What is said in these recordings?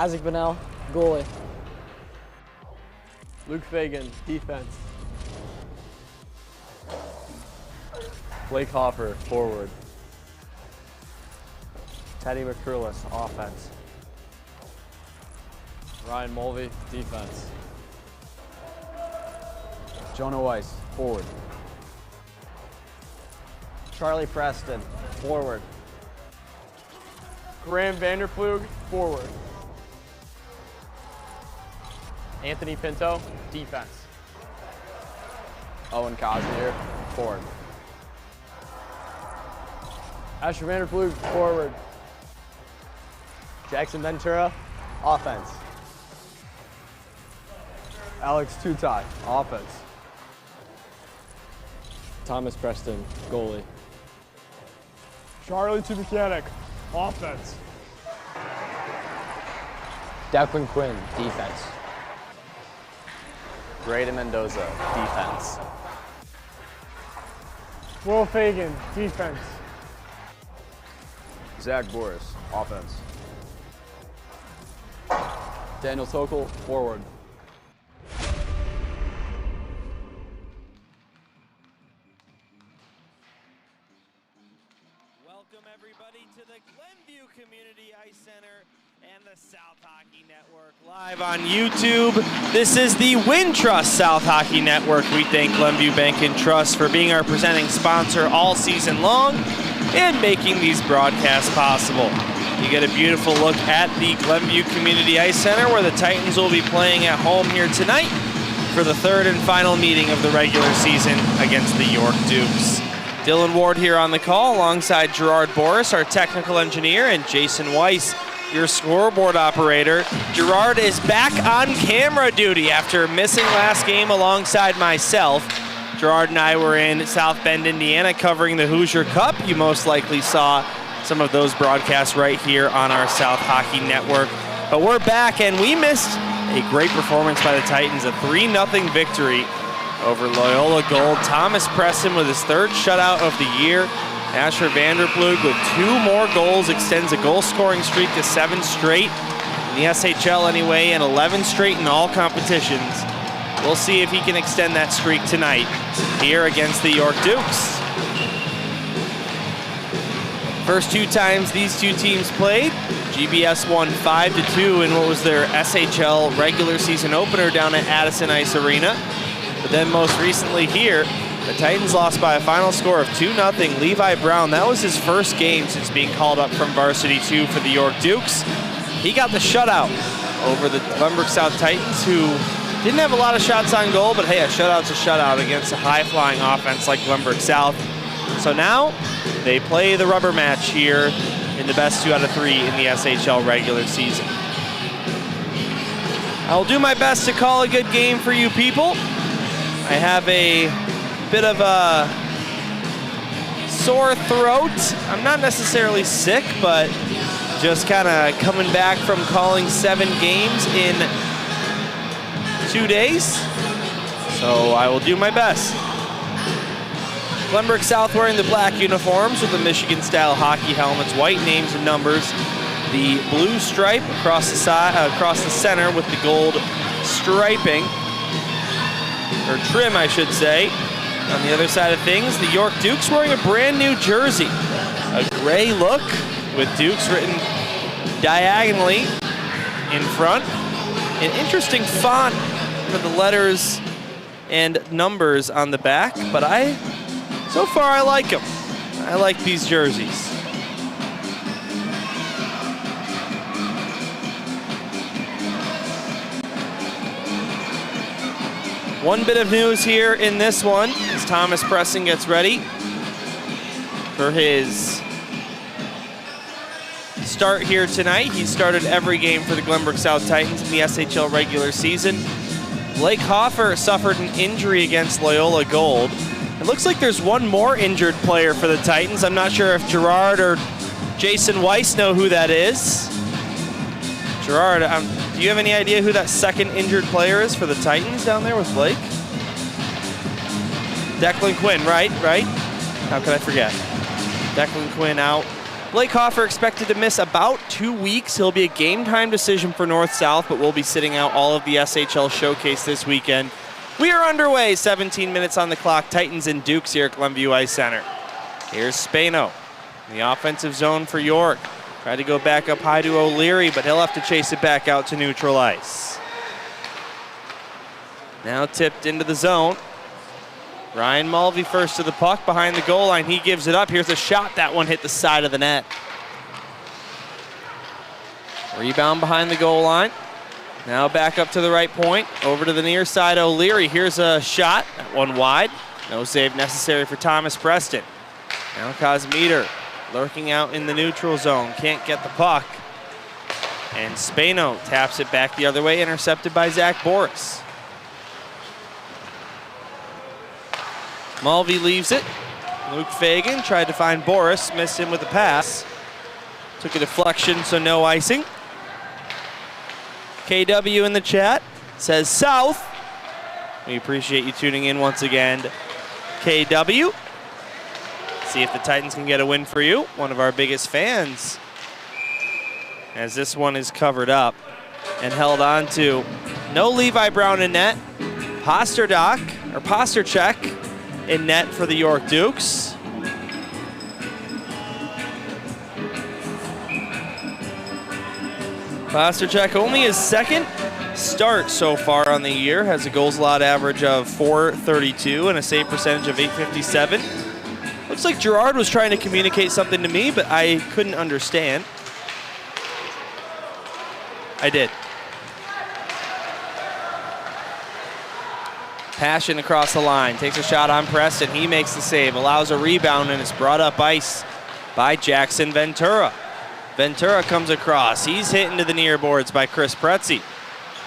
Isaac Bennell, goalie. Luke Fagan, defense. Blake Hoffer, forward. Teddy McCurlis, offense. Ryan Mulvey, defense. Jonah Weiss, forward. Charlie Preston, forward. Graham Vanderplug, forward. Anthony Pinto, defense. Owen Cosnier, forward. Asher Vanderplug, forward. Jackson Ventura, offense. Alex Tutai, offense. Thomas Preston, goalie. Charlie Mechanic, offense. Declan Quinn, defense. Braden Mendoza, defense. Will Fagan, defense. Zach Boris, offense. Daniel Sokol, forward. Welcome everybody to the Glenview Community Ice Center and the South Hockey Network live on YouTube. This is the Wintrust South Hockey Network. We thank Glenview Bank and Trust for being our presenting sponsor all season long and making these broadcasts possible. You get a beautiful look at the Glenview Community Ice Center where the Titans will be playing at home here tonight for the third and final meeting of the regular season against the York Dukes. Dylan Ward here on the call alongside Gerard Boris, our technical engineer, and Jason Weiss, your scoreboard operator. Gerard is back on camera duty after missing last game alongside myself. Gerard and I were in South Bend, Indiana covering the Hoosier Cup. You most likely saw some of those broadcasts right here on our South Hockey Network. But we're back and we missed a great performance by the Titans, a 3-0 victory over Loyola Gold. Thomas Preston with his third shutout of the year. Asher Vanderplug with 2 more goals extends a goal-scoring streak to 7 straight in the SHL anyway, and 11 straight in all competitions. We'll see if he can extend that streak tonight here against the York Dukes. First 2 times these 2 teams played, GBS won 5-2 in what was their SHL regular season opener down at Addison Ice Arena. But then most recently here, the Titans lost by a final score of 2-0. Levi Brown, that was his first game since being called up from Varsity 2 for the York Dukes. He got the shutout over the Glenbrook South Titans, who didn't have a lot of shots on goal, but hey, a shutout's a shutout against a high-flying offense like Glenbrook South. So now they play the rubber match here in the best 2 out of 3 in the SHL regular season. I'll do my best to call a good game for you people. I have a bit of a sore throat. I'm not necessarily sick, but just kind of coming back from calling 7 games in 2 days. So I will do my best. Glenbrook South wearing the black uniforms with the Michigan-style hockey helmets, white names and numbers. The blue stripe across the side, across the center with the gold striping, or trim, I should say. On the other side of things, the York Dukes wearing a brand new jersey. A gray look with Dukes written diagonally in front. An interesting font for the letters and numbers on the back, but so far I like them. I like these jerseys. One bit of news here in this one as Thomas Preston gets ready for his start here tonight. He started every game for the Glenbrook South Titans in the SHL regular season. Blake Hoffer suffered an injury against Loyola Gold. It looks like there's one more injured player for the Titans. I'm not sure if Gerard or Jason Weiss know who that is. Gerard, do you have any idea who that second injured player is for the Titans down there with Blake? Declan Quinn, right? How could I forget? Declan Quinn out Blake Hoffer expected to miss about 2 weeks. He'll be a game time decision for North-South, but will be sitting out all of the SHL showcase this weekend. We are underway, 17 minutes on the clock. Titans and Dukes here at Glenview Ice Center. Here's Spano in the offensive zone for York. Tried to go back up high to O'Leary, but he'll have to chase it back out to neutral ice. Now tipped into the zone. Ryan Mulvey first to the puck behind the goal line. He gives it up. Here's a shot. That one hit the side of the net. Rebound behind the goal line. Now back up to the right point. Over to the near side, O'Leary. Here's a shot. That one wide. No save necessary for Thomas Preston. Now Kosmeter lurking out in the neutral zone. Can't get the puck. And Spano taps it back the other way, intercepted by Zach Boris. Mulvey leaves it. Luke Fagan tried to find Boris, missed him with a pass. Took a deflection, so no icing. KW in the chat says South. We appreciate you tuning in once again, KW. See if the Titans can get a win for you. One of our biggest fans. As this one is covered up and held on to. No Levi Brown in net. Pasterchek in net for the York Dukes. Pasterchek only his second start so far on the year. Has a goals allowed average of .432 and a save percentage of .857. Looks like Gerard was trying to communicate something to me, but I couldn't understand. I did. Passion across the line, takes a shot on Preston. He makes the save, allows a rebound, and it's brought up ice by Jackson Ventura. Ventura comes across. He's hit into the near boards by Chris Pretzi.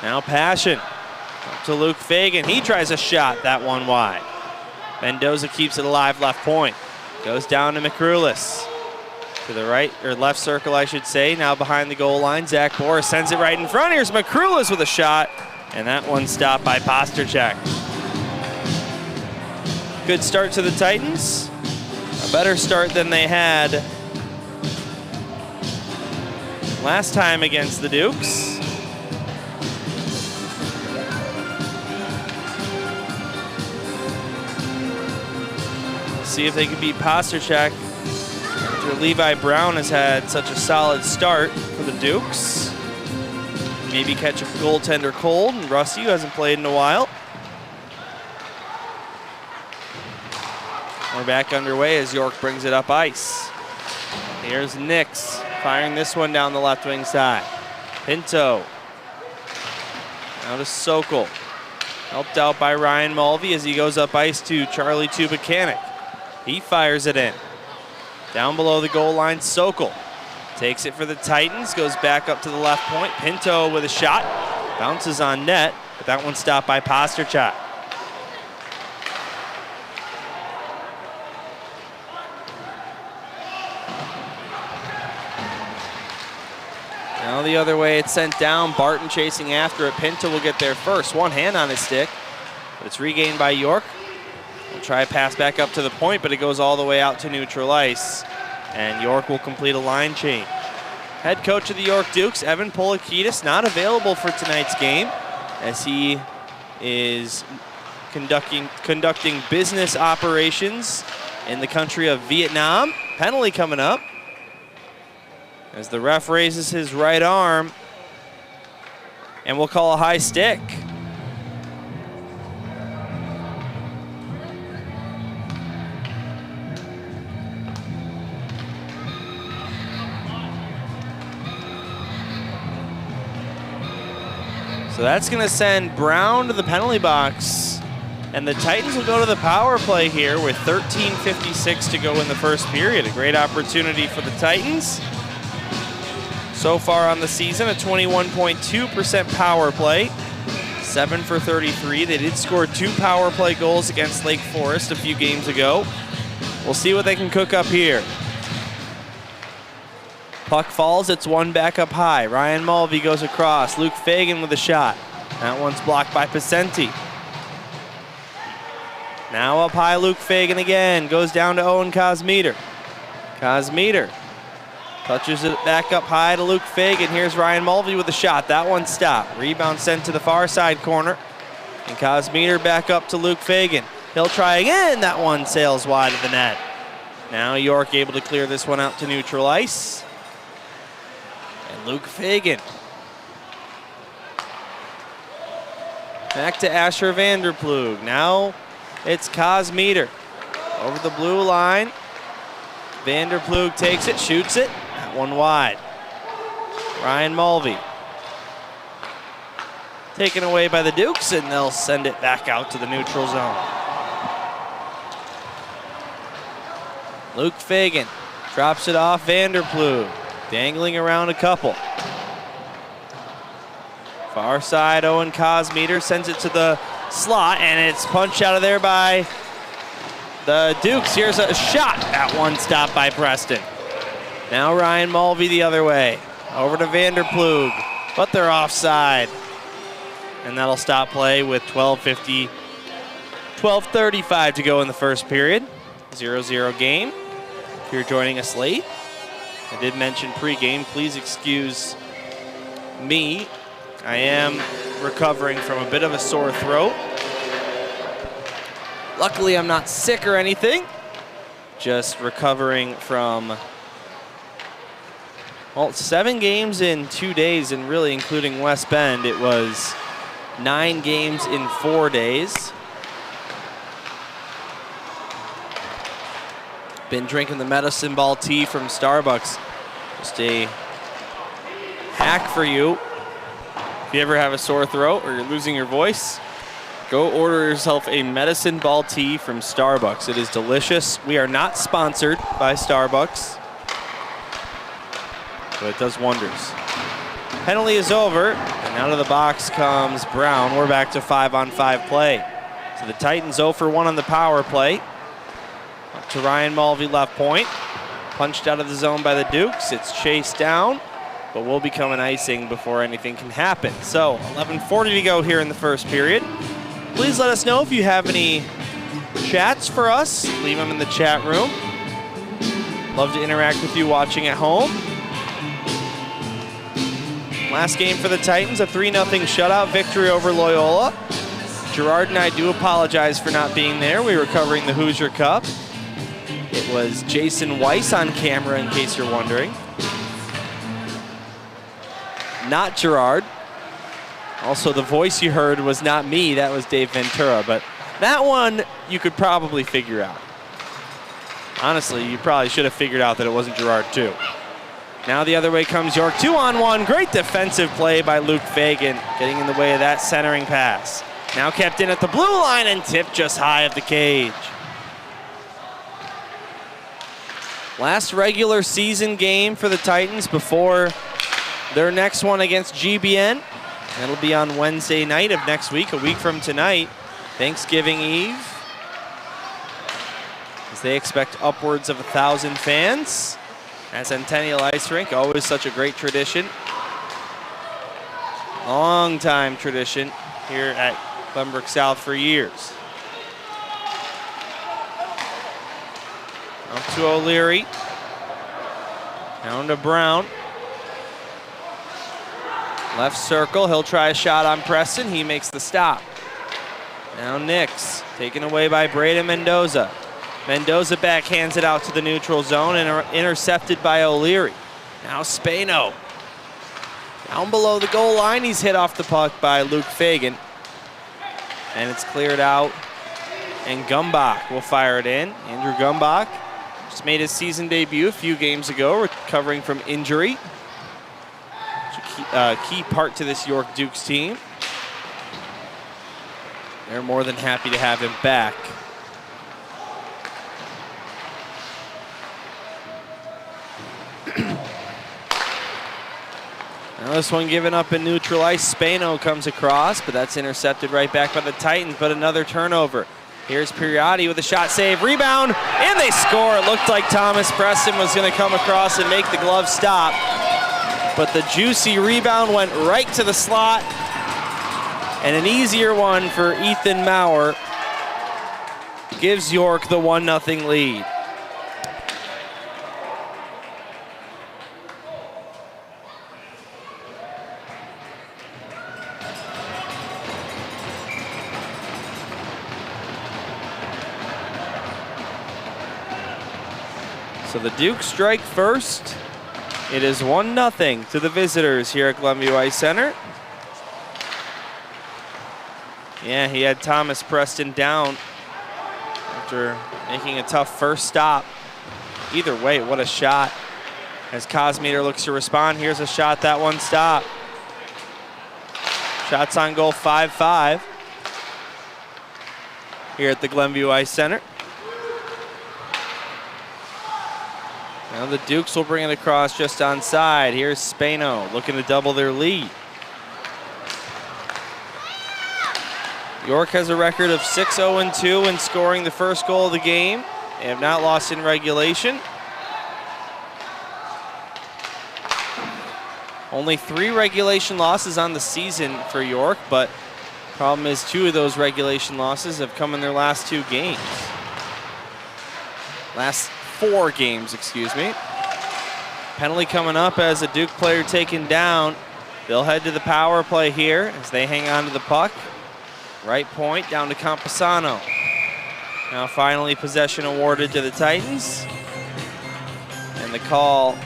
Now Passion up to Luke Fagan. He tries a shot, that one wide. Mendoza keeps it alive, left point. Goes down to McCrulis. To the right, or left circle, I should say. Now behind the goal line, Zach Boris sends it right in front. Here's McCrulis with a shot, and that one stopped by Pasterchek. Good start to the Titans. A better start than they had last time against the Dukes. See if they can beat Pasterchek after Levi Brown has had such a solid start for the Dukes. Maybe catch a goaltender cold, and Rusty, who hasn't played in a while. We're back underway as York brings it up ice. Here's Nix firing this one down the left wing side. Pinto. Now to Sokol. Helped out by Ryan Mulvey as he goes up ice to Charlie Tubuchanik. He fires it in. Down below the goal line, Sokol takes it for the Titans, goes back up to the left point. Pinto with a shot, bounces on net, but that one stopped by Pasterchek. Now the other way, it's sent down. Barton chasing after it. Pinto will get there first. One hand on his stick, but it's regained by York. We'll try a pass back up to the point, but it goes all the way out to neutral ice, and York will complete a line change. Head coach of the York Dukes, Evan Polakidis, not available for tonight's game as he is conducting business operations in the country of Vietnam. Penalty coming up as the ref raises his right arm, and we'll call a high stick. So that's going to send Brown to the penalty box, and the Titans will go to the power play here with 13:56 to go in the first period. A great opportunity for the Titans. So far on the season, a 21.2% power play, 7 for 33. They did score 2 power play goals against Lake Forest a few games ago. We'll see what they can cook up here. Puck falls, it's one back up high. Ryan Mulvey goes across. Luke Fagan with a shot. That one's blocked by Pacenti. Now up high, Luke Fagan again. Goes down to Owen Kosmeter. Kosmeter Touches it back up high to Luke Fagan. Here's Ryan Mulvey with a shot. That one stopped. Rebound sent to the far side corner. And Cosmeter back up to Luke Fagan. He'll try again. That one sails wide of the net. Now York able to clear this one out to neutral ice. And Luke Fagan. Back to Asher Vanderplug. Now it's Cosmeter. Over the blue line. Vanderplug takes it, shoots it. That one wide. Ryan Mulvey. Taken away by the Dukes, and they'll send it back out to the neutral zone. Luke Fagan drops it off Vanderplug. Dangling around a couple. Far side, Owen Cosmeter sends it to the slot, and it's punched out of there by the Dukes. Here's a shot. That one stopped by Preston. Now Ryan Mulvey the other way. Over to Vanderplug, but they're offside. And that'll stop play with 12:35 to go in the first period. 0-0 game. If you're joining us late, I did mention pregame. Please excuse me. I am recovering from a bit of a sore throat. Luckily, I'm not sick or anything. Just recovering from, well, 7 games in 2 days, and really including West Bend, it was 9 games in 4 days. Been drinking the medicine ball tea from Starbucks. Just a hack for you. If you ever have a sore throat or you're losing your voice, go order yourself a medicine ball tea from Starbucks. It is delicious. We are not sponsored by Starbucks, but it does wonders. Penalty is over, and out of the box comes Brown. We're back to 5-on-5 play. So the Titans 0 for 1 on the power play. Up to Ryan Mulvey, left point. Punched out of the zone by the Dukes. It's chased down, but will become an icing before anything can happen. So 11:40 to go here in the first period. Please let us know if you have any chats for us. Leave them in the chat room. Love to interact with you watching at home. Last game for the Titans, a 3-0 shutout victory over Loyola. Gerard and I do apologize for not being there. We were covering the Hoosier Cup. It was Jason Weiss on camera, in case you're wondering. Not Gerard. Also, the voice you heard was not me, that was Dave Ventura, but that one you could probably figure out. Honestly, you probably should have figured out that it wasn't Gerard too. Now the other way comes York, 2-on-1. Great defensive play by Luke Fagan, getting in the way of that centering pass. Now kept in at the blue line and tipped just high of the cage. Last regular season game for the Titans before their next one against GBN. That'll be on Wednesday night of next week, a week from tonight, Thanksgiving Eve. As they expect upwards of 1,000 fans at Centennial Ice Rink, always such a great tradition. Long time tradition here at Glenbrook South for years. Up to O'Leary. Down to Brown. Left circle, he'll try a shot on Preston. He makes the stop. Now Nix, taken away by Braden Mendoza. Mendoza backhands it out to the neutral zone and intercepted by O'Leary. Now Spano. Down below the goal line, he's hit off the puck by Luke Fagan. And it's cleared out, and Gumbach will fire it in. Andrew Gumbach just made his season debut a few games ago, recovering from injury. Key part to this York Dukes team. They're more than happy to have him back. Now this one given up in neutral ice. Spano comes across, but that's intercepted right back by the Titans, but another turnover. Here's Periotti with a shot save, rebound, and they score. It looked like Thomas Preston was gonna come across and make the glove stop, but the juicy rebound went right to the slot, and an easier one for Ethan Maurer gives York the 1-0 lead. So the Dukes strike first. It is 1-0 to the visitors here at Glenview Ice Center. Yeah, he had Thomas Preston down after making a tough first stop. Either way, what a shot. As Cosmeter looks to respond, here's a shot, that one stop. Shots on goal 5-5 here at the Glenview Ice Center. Now the Dukes will bring it across just onside. Here's Spano looking to double their lead. York has a record of 6-0-2 in scoring the first goal of the game. They have not lost in regulation. Only 3 regulation losses on the season for York, but problem is 2 of those regulation losses have come in their last 2 games. Last 4 games, excuse me. Penalty coming up as a Duke player taken down. They'll head to the power play here as they hang on to the puck. Right point down to Camposano. Now finally possession awarded to the Titans. And the call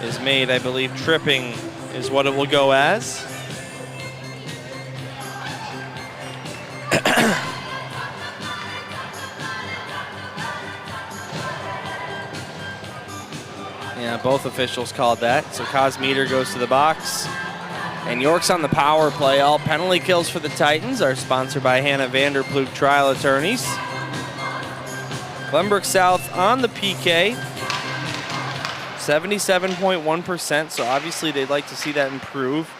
is made, I believe tripping is what it will go as. Yeah, both officials called that. So Cosmeter goes to the box. And York's on the power play. All penalty kills for the Titans are sponsored by Hannah Vanderploeg Trial Attorneys. Glenbrook South on the PK. 77.1%, so obviously they'd like to see that improve.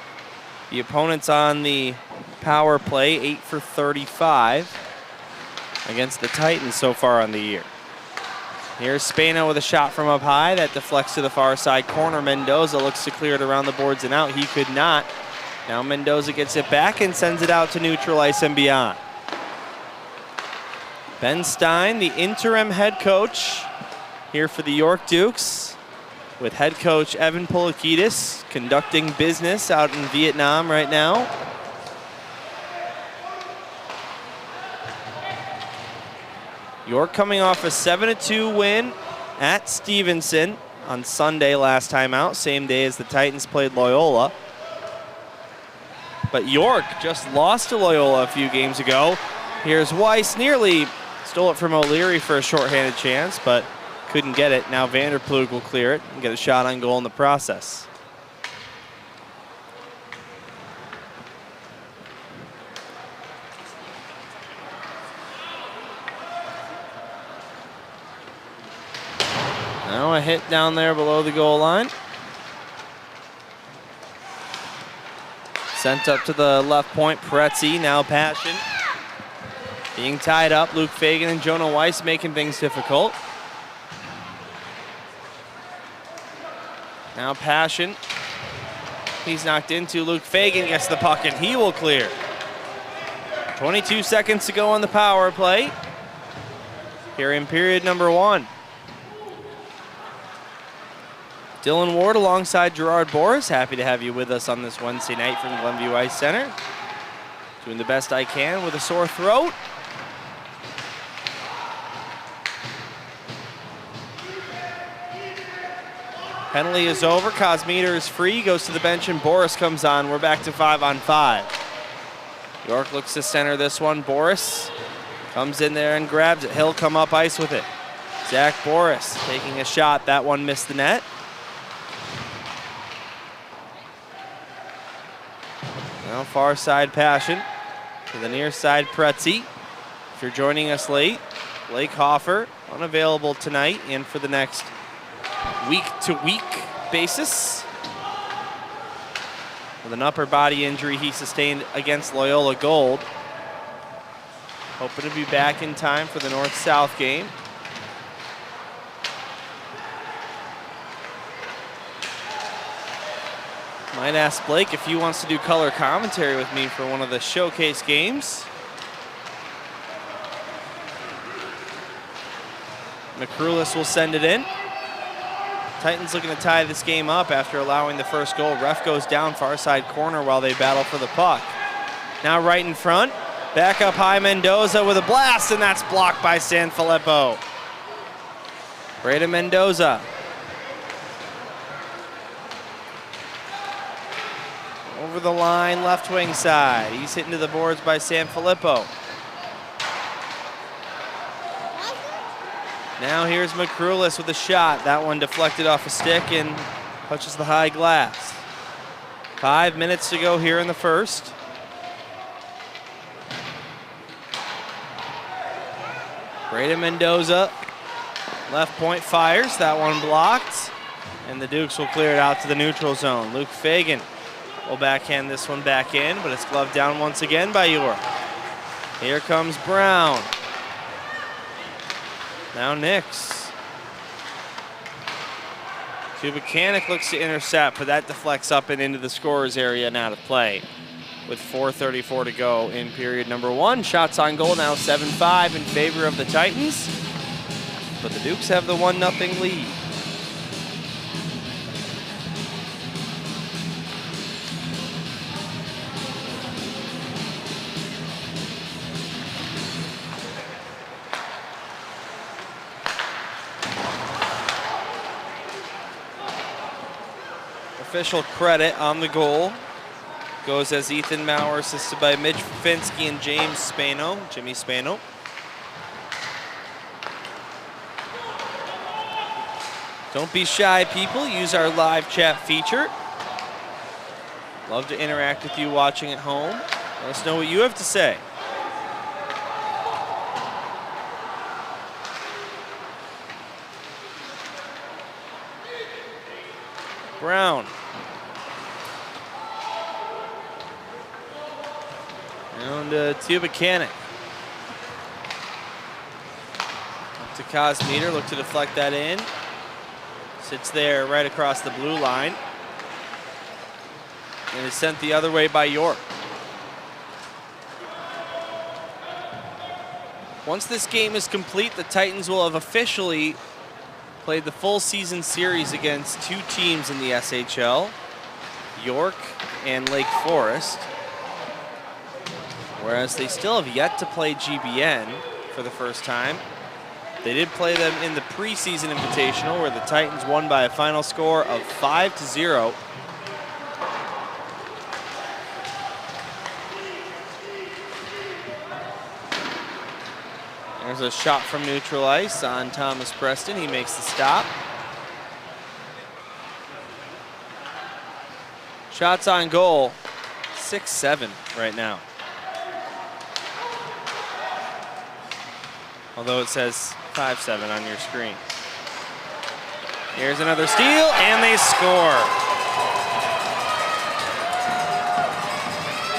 The opponents on the power play, 8 for 35 against the Titans so far on the year. Here's Spano with a shot from up high. That deflects to the far side corner. Mendoza looks to clear it around the boards and out. He could not. Now Mendoza gets it back and sends it out to neutral ice and beyond. Ben Stein, the interim head coach here for the York Dukes, with head coach Evan Polakidis conducting business out in Vietnam right now. York coming off a 7-2 win at Stevenson on Sunday last time out, same day as the Titans played Loyola. But York just lost to Loyola a few games ago. Here's Weiss, nearly stole it from O'Leary for a shorthanded chance, but couldn't get it. Now Vanderploeg will clear it and get a shot on goal in the process. Now a hit down there below the goal line. Sent up to the left point, Pretzi, now Passion. Being tied up, Luke Fagan and Jonah Weiss making things difficult. Now Passion. He's knocked into. Luke Fagan gets the puck and he will clear. 22 seconds to go on the power play here in period number 1. Dylan Ward alongside Gerard Boris. Happy to have you with us on this Wednesday night from Glenview Ice Center. Doing the best I can with a sore throat. Penalty is over. Cosmeter is free, goes to the bench, and Boris comes on. We're back to 5-on-5. York looks to center this one. Boris comes in there and grabs it. He'll come up ice with it. Zach Boris taking a shot. That one missed the net. Now far side Passion to the near side Pretzi. If you're joining us late, Blake Hoffer unavailable tonight and for the next week-to-week basis with an upper body injury he sustained against Loyola Gold. Hoping to be back in time for the North-South game. Might ask Blake if he wants to do color commentary with me for one of the showcase games. McCrulis will send it in. Titans looking to tie this game up after allowing the first goal. Ref goes down far side corner while they battle for the puck. Now right in front, back up high Mendoza with a blast, and that's blocked by Sanfilippo. Breda Mendoza. Over the line, left wing side. He's hitting to the boards by Sanfilippo. Now here's McCrulis with a shot. That one deflected off a stick and touches the high glass. 5 minutes to go here in the first. Breda Mendoza, left point fires. That one blocked. And the Dukes will clear it out to the neutral zone. Luke Fagan will backhand this one back in, but it's gloved down once again by York. Here comes Brown. Now Nix. Buchanan looks to intercept, but that deflects up and into the scorer's area and out of play. With 4:34 to go in period number 1. Shots on goal now 7-5 in favor of the Titans. But the Dukes have the 1-0 lead. Official credit on the goal goes as Ethan Maurer, assisted by Mitch Finski and Jimmy Spano. Don't be shy, people. Use our live chat feature. Love to interact with you watching at home. Let us know what you have to say. Brown. Down to Buchanan. Up to Cosmeter, look to deflect that in. Sits there right across the blue line. And is sent the other way by York. Once this game is complete, the Titans will have officially played the full season series against 2 teams in the SHL, York and Lake Forest. Whereas they still have yet to play GBN for the first time. They did play them in the preseason invitational where the Titans won by a final score of 5-0. There's a shot from neutral ice on Thomas Preston. He makes the stop. Shots on goal, 6-7 right now. Although it says 5-7 on your screen. Here's another steal, and they score.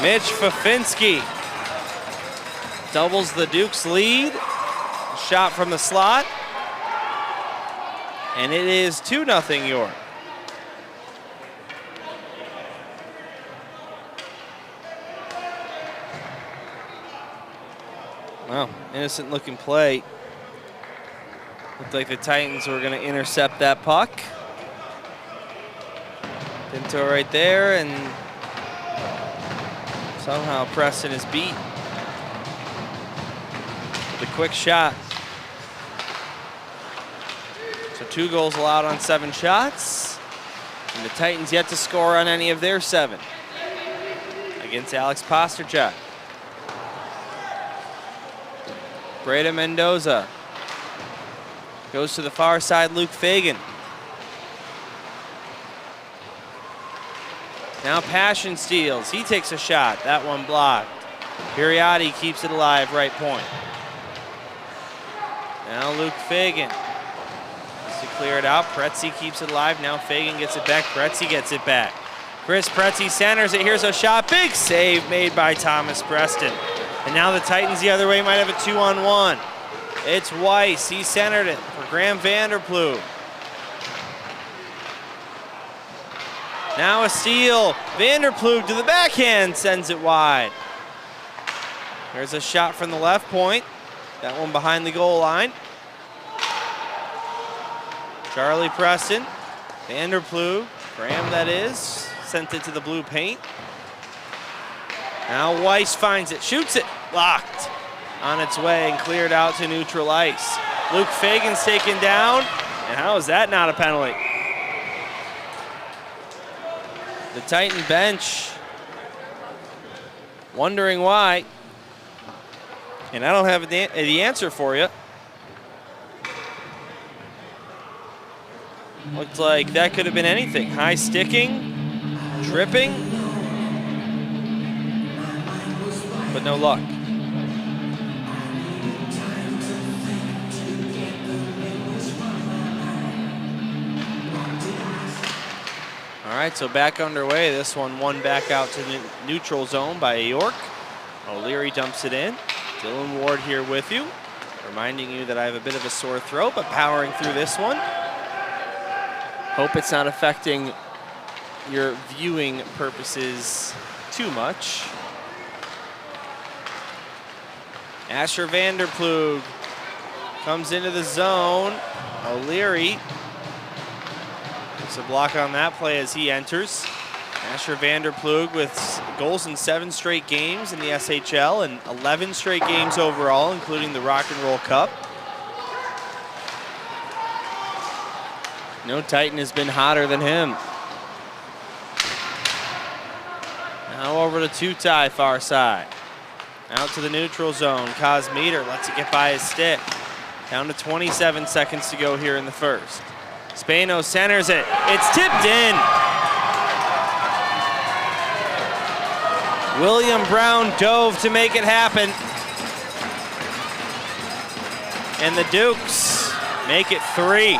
Mitch Fafinski doubles the Dukes' lead. Shot from the slot. And it is 2-0 York. Wow, innocent looking play. Looked like the Titans were going to intercept that puck. Pinto right there, and somehow Preston is beat. The quick shot. So 2 goals allowed on 7 shots. And the Titans yet to score on any of their 7 against Alex Pasterchuk. Breda Mendoza goes to the far side, Luke Fagan. Now Passion steals. He takes a shot. That one blocked. Piriotti keeps it alive, right point. Now Luke Fagan has to clear it out. Pretzi keeps it alive. Now Fagan gets it back. Pretzi gets it back. Chris Pretzi centers it. Here's a shot. Big save made by Thomas Preston. And now the Titans the other way might have a 2-on-1. It's Weiss. He centered it for Graham Vanderploeg. Now a steal. Vanderploeg to the backhand, sends it wide. There's a shot from the left point. That one behind the goal line. Charlie Preston, Vanderploeg, Graham that is, sent it to the blue paint. Now Weiss finds it, shoots it, blocked. On its way and cleared out to neutral ice. Luke Fagan's taken down, And how is that not a penalty? The Titan bench wondering why. And I don't have the answer for you. Looked like that could have been anything. High sticking, tripping, but no luck. All right, so back underway. This one back out to the neutral zone by York. O'Leary dumps it in. Dylan Ward here with you, reminding you that I have a bit of a sore throat, but powering through this one. Hope it's not affecting your viewing purposes too much. Asher Vanderplug comes into the zone. O'Leary gets a block on that play as he enters. Asher Vanderplug with goals in 7 straight games in the SHL and 11 straight games overall, including the Rock and Roll Cup. No Titan has been hotter than him. Now over to Tutai, far side. Out to the neutral zone. Cosmeter lets it get by his stick. Down to 27 seconds to go here in the first. Spano centers it. It's tipped in. William Brown dove to make it happen. And the Dukes make it 3.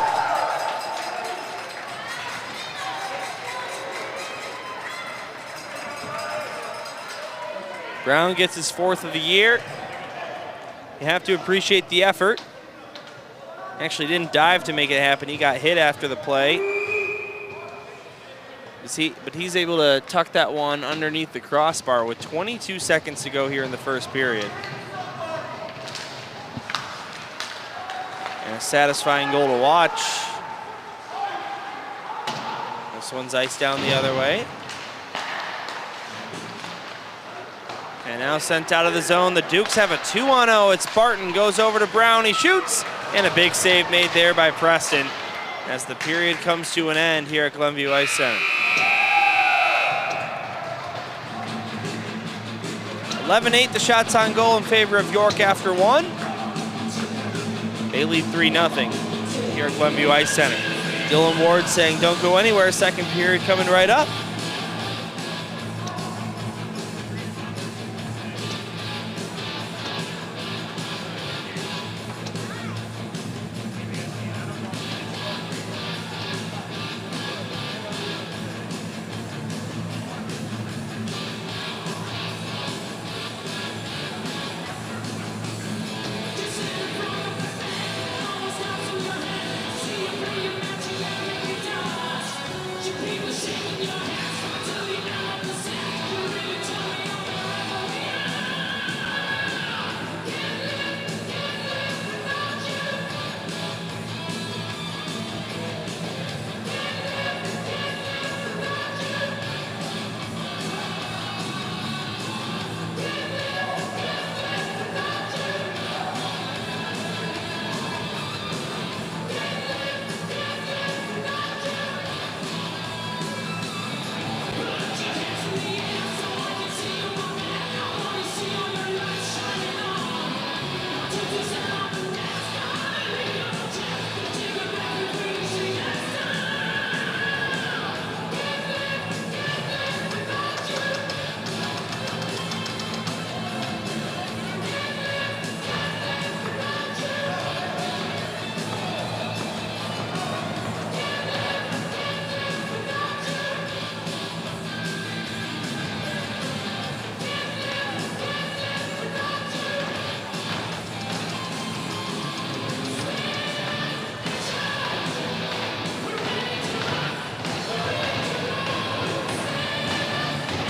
Brown gets his 4th of the year. You have to appreciate the effort. Actually didn't dive to make it happen. He got hit after the play. But he's able to tuck that one underneath the crossbar with 22 seconds to go here in the first period. And a satisfying goal to watch. This one's iced down the other way. And now sent out of the zone. The Dukes have a 2-on-0. It's Barton, goes over to Brown. He shoots, and a big save made there by Preston as the period comes to an end here at Glenview Ice Center. 11-8, the shots on goal in favor of York after 1. They lead 3-0 here at Glenview Ice Center. Dylan Ward saying don't go anywhere, second period coming right up.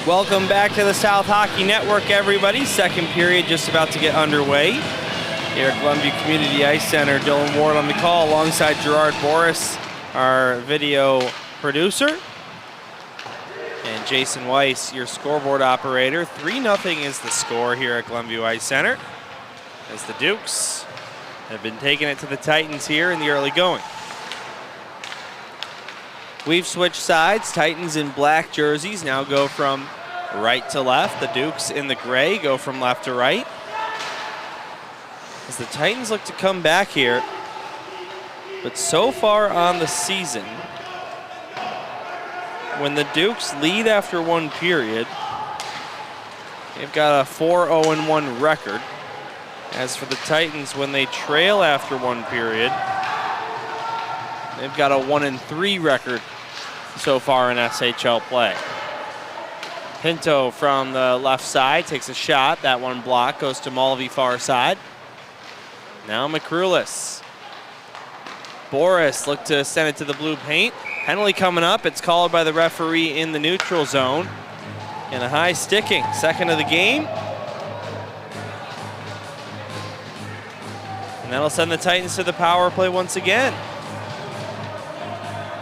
Welcome back to the South Hockey Network, everybody. Second period just about to get underway here at Glenview Community Ice Center. Dylan Ward on the call alongside Gerard Boris, our video producer, and Jason Weiss, your scoreboard operator. 3-0 is the score here at Glenview Ice Center as the Dukes have been taking it to the Titans here in the early going. We've switched sides. Titans in black jerseys now go from right to left. The Dukes in the gray go from left to right. As the Titans look to come back here. But so far on the season, when the Dukes lead after one period, they've got a 4-0-1 record. As for the Titans, when they trail after one period, they've got a 1-3 record so far in SHL play. Pinto from the left side takes a shot. That one blocked, goes to Mulvey far side. Now McCrulis. Boris looked to send it to the blue paint. Penalty coming up. It's called by the referee in the neutral zone. And a high sticking, second of the game. And that'll send the Titans to the power play once again.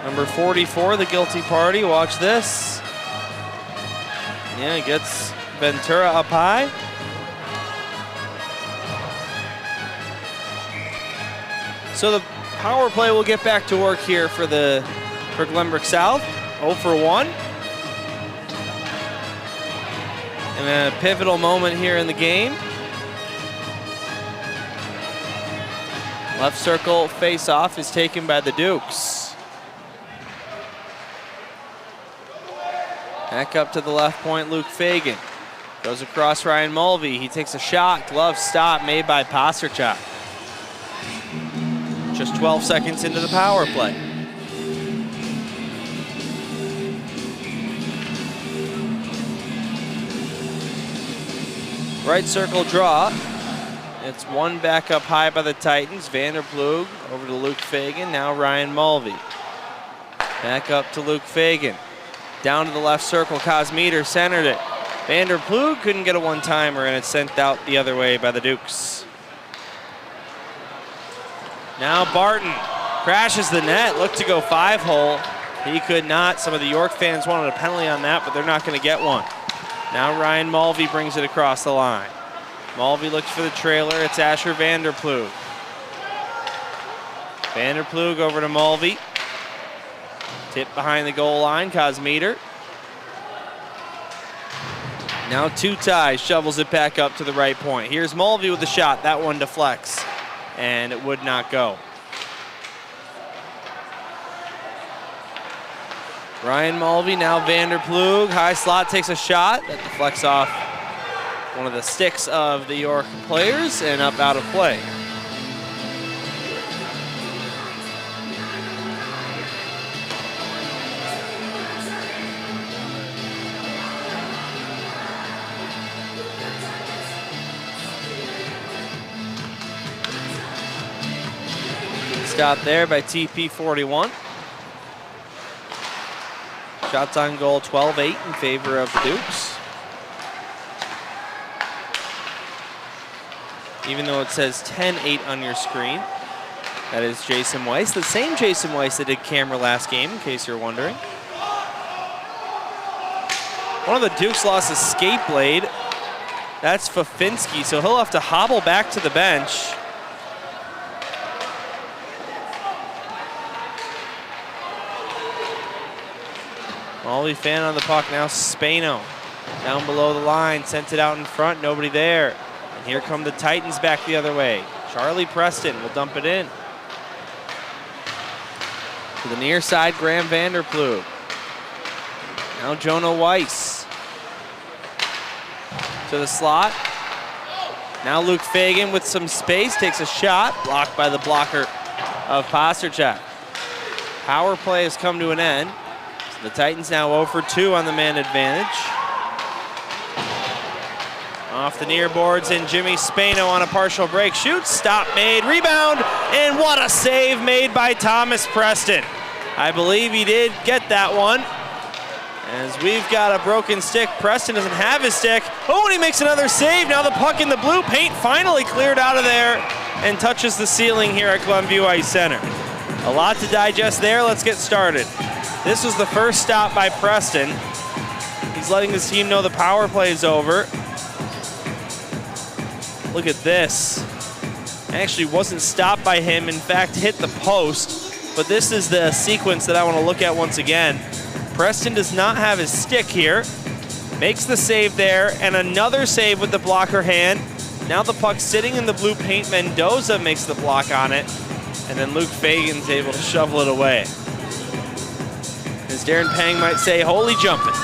Number 44, the guilty party. Watch this. Yeah, gets Ventura up high. So the power play will get back to work here for Glenbrook South. 0 for 1. And a pivotal moment here in the game. Left circle face-off is taken by the Dukes. Back up to the left point, Luke Fagan. Goes across Ryan Mulvey. He takes a shot. Glove stop made by Pasterchuk. Just 12 seconds into the power play. Right circle draw. It's one back up high by the Titans. Vanderplug over to Luke Fagan. Now Ryan Mulvey. Back up to Luke Fagan. Down to the left circle. Cosmeter centered it. Vanderplug couldn't get a one-timer, and it's sent out the other way by the Dukes. Now Barton crashes the net. Looked to go 5-hole. He could not. Some of the York fans wanted a penalty on that, but they're not going to get one. Now Ryan Mulvey brings it across the line. Mulvey looks for the trailer. It's Asher Vanderplug. Vanderplug over to Mulvey. Tip behind the goal line, Cosmeter. Now Tutai shovels it back up to the right point. Here's Mulvey with the shot. That one deflects, and it would not go. Ryan Mulvey, now Vanderplug. High slot takes a shot. That deflects off one of the sticks of the York players and up out of play. Stop there by TP41. Shots on goal 12-8 in favor of the Dukes. Even though it says 10-8 on your screen. That is Jason Weiss, the same Jason Weiss that did camera last game, in case you're wondering. One of the Dukes lost a skate blade. That's Fafinski, so he'll have to hobble back to the bench. Mulvey fan on the puck now, Spano. Down below the line, sent it out in front, nobody there. And here come the Titans back the other way. Charlie Preston will dump it in. To the near side, Graham Vanderplug. Now Jonah Weiss. To the slot. Now Luke Fagan with some space, takes a shot, blocked by the blocker of Pasterchuk. Power play has come to an end. The Titans now 0 for 2 on the man advantage. Off the near boards, and Jimmy Spano on a partial break. Shoots, stop made, rebound, and what a save made by Thomas Preston. I believe he did get that one. As we've got a broken stick, Preston doesn't have his stick. Oh, and he makes another save. Now the puck in the blue paint finally cleared out of there and touches the ceiling here at Glenview Ice Center. A lot to digest there. Let's get started. This was the first stop by Preston. He's letting his team know the power play is over. Look at this. Actually wasn't stopped by him. In fact, hit the post, but this is the sequence that I want to look at once again. Preston does not have his stick here. Makes the save there, and another save with the blocker hand. Now the puck sitting in the blue paint. Mendoza makes the block on it, and then Luke Fagan's able to shovel it away. As Darren Pang might say, holy jumping.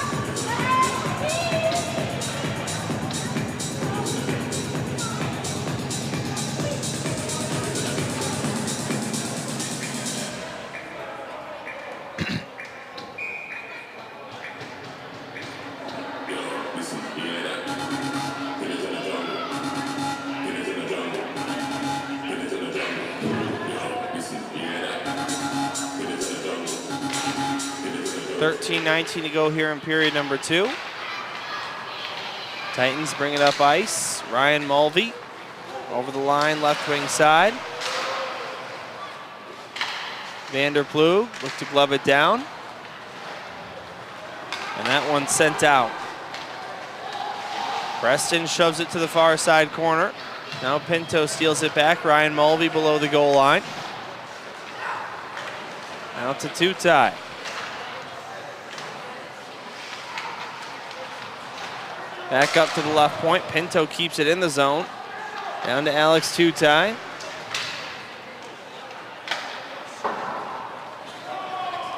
.19 to go here in period number 2. Titans bring it up ice. Ryan Mulvey over the line, left wing side. Vanderplug look to glove it down. And that one's sent out. Preston shoves it to the far side corner. Now Pinto steals it back. Ryan Mulvey below the goal line. Out to Tutai. Back up to the left point. Pinto keeps it in the zone. Down to Alex Tutai.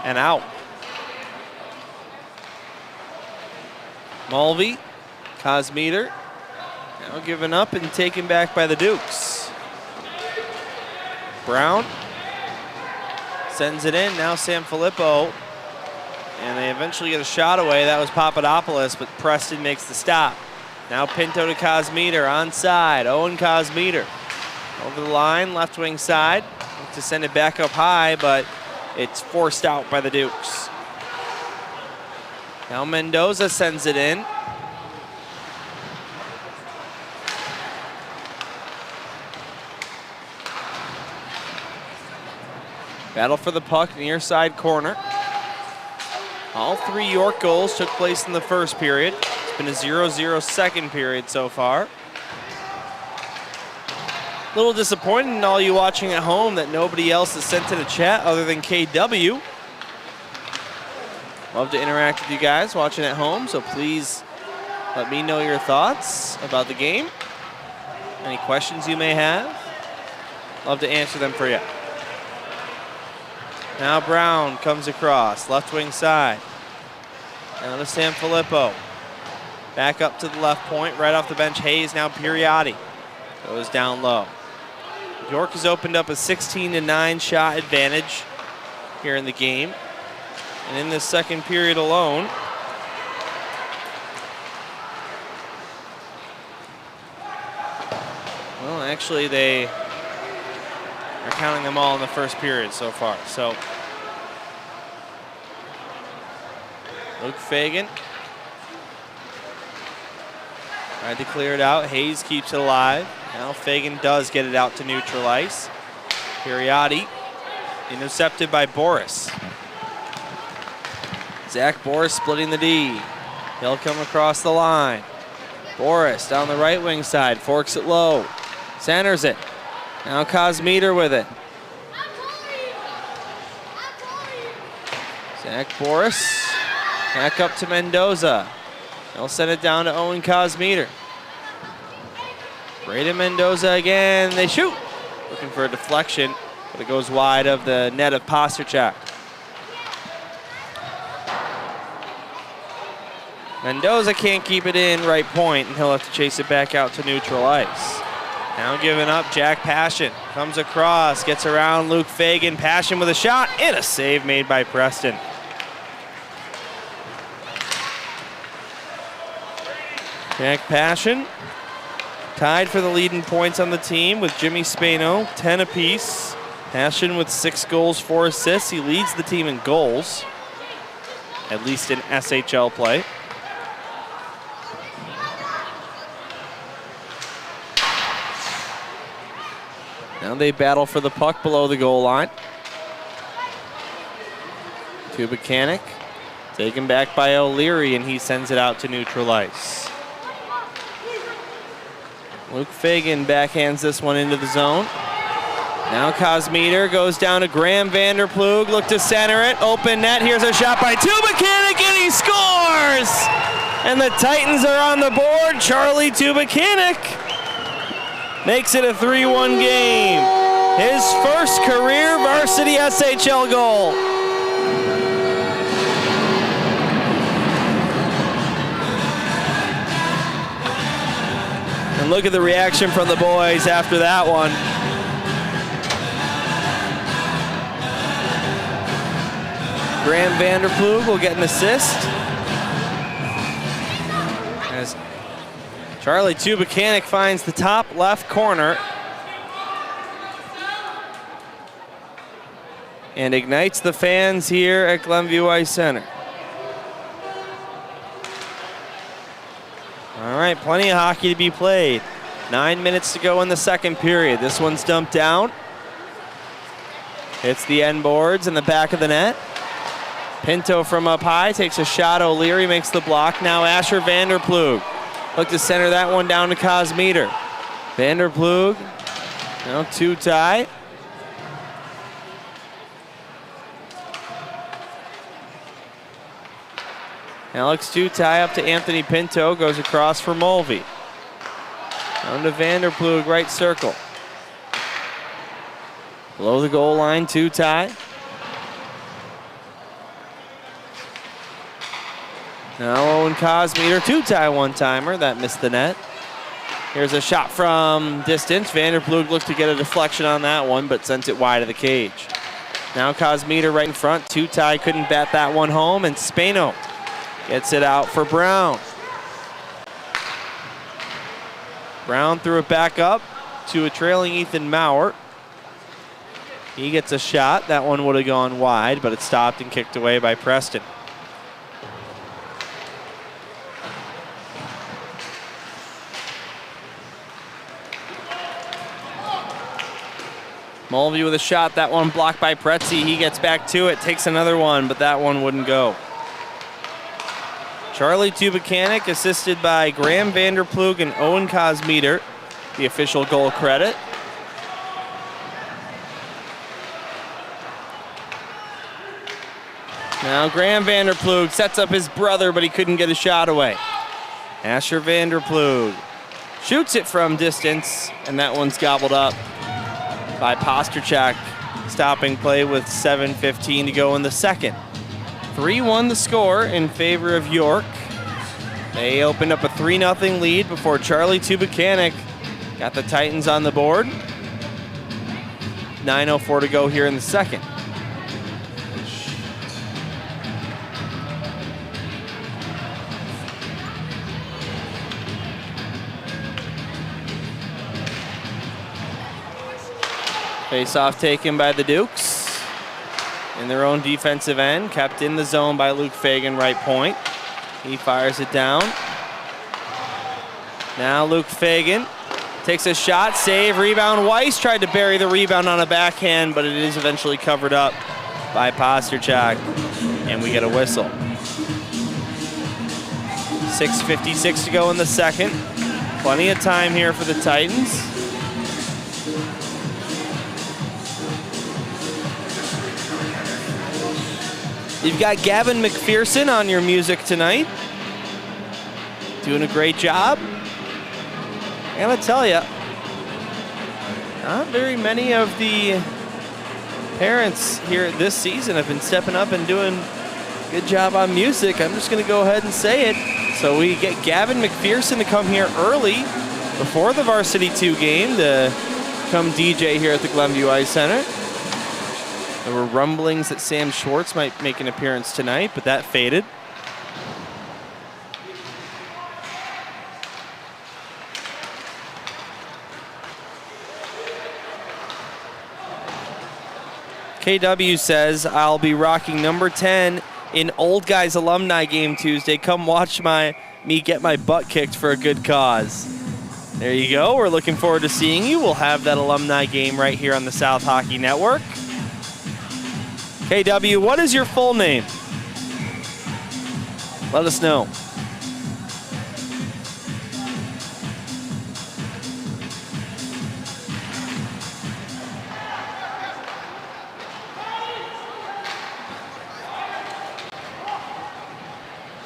And out. Mulvey, Cosmeter, now given up and taken back by the Dukes. Brown sends it in. Now Sanfilippo. And they eventually get a shot away. That was Papadopoulos, but Preston makes the stop. Now Pinto to Cosmeter, onside. Owen Cosmeter over the line, left wing side. Look to send it back up high, but it's forced out by the Dukes. Now Mendoza sends it in. Battle for the puck, near side corner. All 3 York goals took place in the first period. It's been a 0-0 second period so far. A little disappointing in all you watching at home that nobody else is sent to the chat other than KW. Love to interact with you guys watching at home, so please let me know your thoughts about the game. Any questions you may have, love to answer them for you. Now Brown comes across, left wing side. Now to Sanfilippo. Back up to the left point, right off the bench. Hayes, now Piriotti. Goes down low. York has opened up a 16-9 shot advantage here in the game. And in this second period alone, well, actually they are counting them all in the first period so far. So Luke Fagan tried to clear it out. Hayes keeps it alive. Now Fagan does get it out to neutral ice. Piriotti intercepted by Boris. Zach Boris splitting the D. He'll come across the line. Boris down the right wing side, forks it low, centers it. Now Cosmeter with it. Zach Boris, back up to Mendoza. They'll send it down to Owen Cosmeter. Braden Mendoza again, they shoot. Looking for a deflection, but it goes wide of the net of Pasterchak. Mendoza can't keep it in right point, and he'll have to chase it back out to neutral ice. Now giving up, Jack Passion comes across, gets around Luke Fagan. Passion with a shot and a save made by Preston. Jack Passion tied for the lead in points on the team with Jimmy Spano, 10 apiece. Passion with 6 goals, 4 assists. He leads the team in goals, at least in SHL play. Now they battle for the puck below the goal line. To Buchanan, taken back by O'Leary, and he sends it out to neutral ice. Luke Fagan backhands this one into the zone. Now Cosmeter goes down to Graham Vanderplug. Look to center it. Open net. Here's a shot by Tubakanik, and he scores! And the Titans are on the board. Charlie Tubakanik makes it a 3-1 game. His first career varsity SHL goal. And look at the reaction from the boys after that one. Graham Vanderplug will get an assist. As Charlie Tubakanik finds the top left corner and ignites the fans here at Glenview Ice Center. All right, plenty of hockey to be played. 9 minutes to go in the second period. This one's dumped down. Hits the end boards in the back of the net. Pinto from up high takes a shot. O'Leary makes the block. Now Asher Vanderplug. Look to center that one down to Cosmeter. Vanderplug, now 2-tie. Alex 2-tie up to Anthony Pinto, goes across for Mulvey. Down to Vanderplug, right circle. Below the goal line, 2-tie. Now Owen Cosmeter, 2-tie one-timer. That missed the net. Here's a shot from distance. Vanderplug looked to get a deflection on that one, but sent it wide of the cage. Now Cosmeter right in front. 2-tie couldn't bat that one home, and Spano gets it out for Brown. Brown threw it back up to a trailing Ethan Maurer. He gets a shot. That one would have gone wide, but it stopped and kicked away by Preston. Mulvey with a shot. That one blocked by Pretzi. He gets back to it, takes another one, but that one wouldn't go. Charlie Tubakanik assisted by Graham Vanderplug and Owen Cosmeter, the official goal credit. Now Graham Vanderplug sets up his brother, but he couldn't get a shot away. Asher Vanderplug shoots it from distance, and that one's gobbled up by Pasterchak, stopping play with 7:15 to go in the second. 3-1 the score in favor of York. They opened up a 3-0 lead before Charlie Tubakanik got the Titans on the board. 9:04 to go here in the second. Face-off taken by the Dukes in their own defensive end, kept in the zone by Luke Fagan, right point. He fires it down. Now Luke Fagan takes a shot, save, rebound. Weiss tried to bury the rebound on a backhand, but it is eventually covered up by Pasterchak, and we get a whistle. 6:56 to go in the second. Plenty of time here for the Titans. You've got Gavin McPherson on your music tonight. Doing a great job. I gotta tell you, not very many of the parents here this season have been stepping up and doing a good job on music. I'm just gonna go ahead and say it. So we get Gavin McPherson to come here early before the Varsity 2 game to come DJ here at the Glenview Ice Center. There were rumblings that Sam Schwartz might make an appearance tonight, but that faded. KW says, I'll be rocking number 10 in Old Guys Alumni Game Tuesday. Come watch me get my butt kicked for a good cause. There you go. We're looking forward to seeing you. We'll have that alumni game right here on the South Hockey Network. KW, what is your full name? Let us know.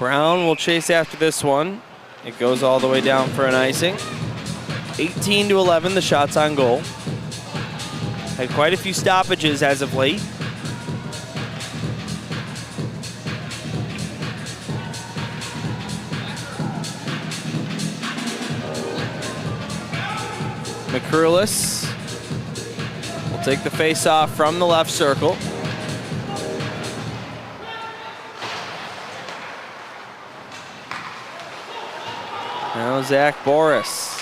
Brown will chase after this one. It goes all the way down for an icing. 18-11, the shots on goal. Had quite a few stoppages as of late. McCrulis will take the face-off from the left circle. Now Zach Boris.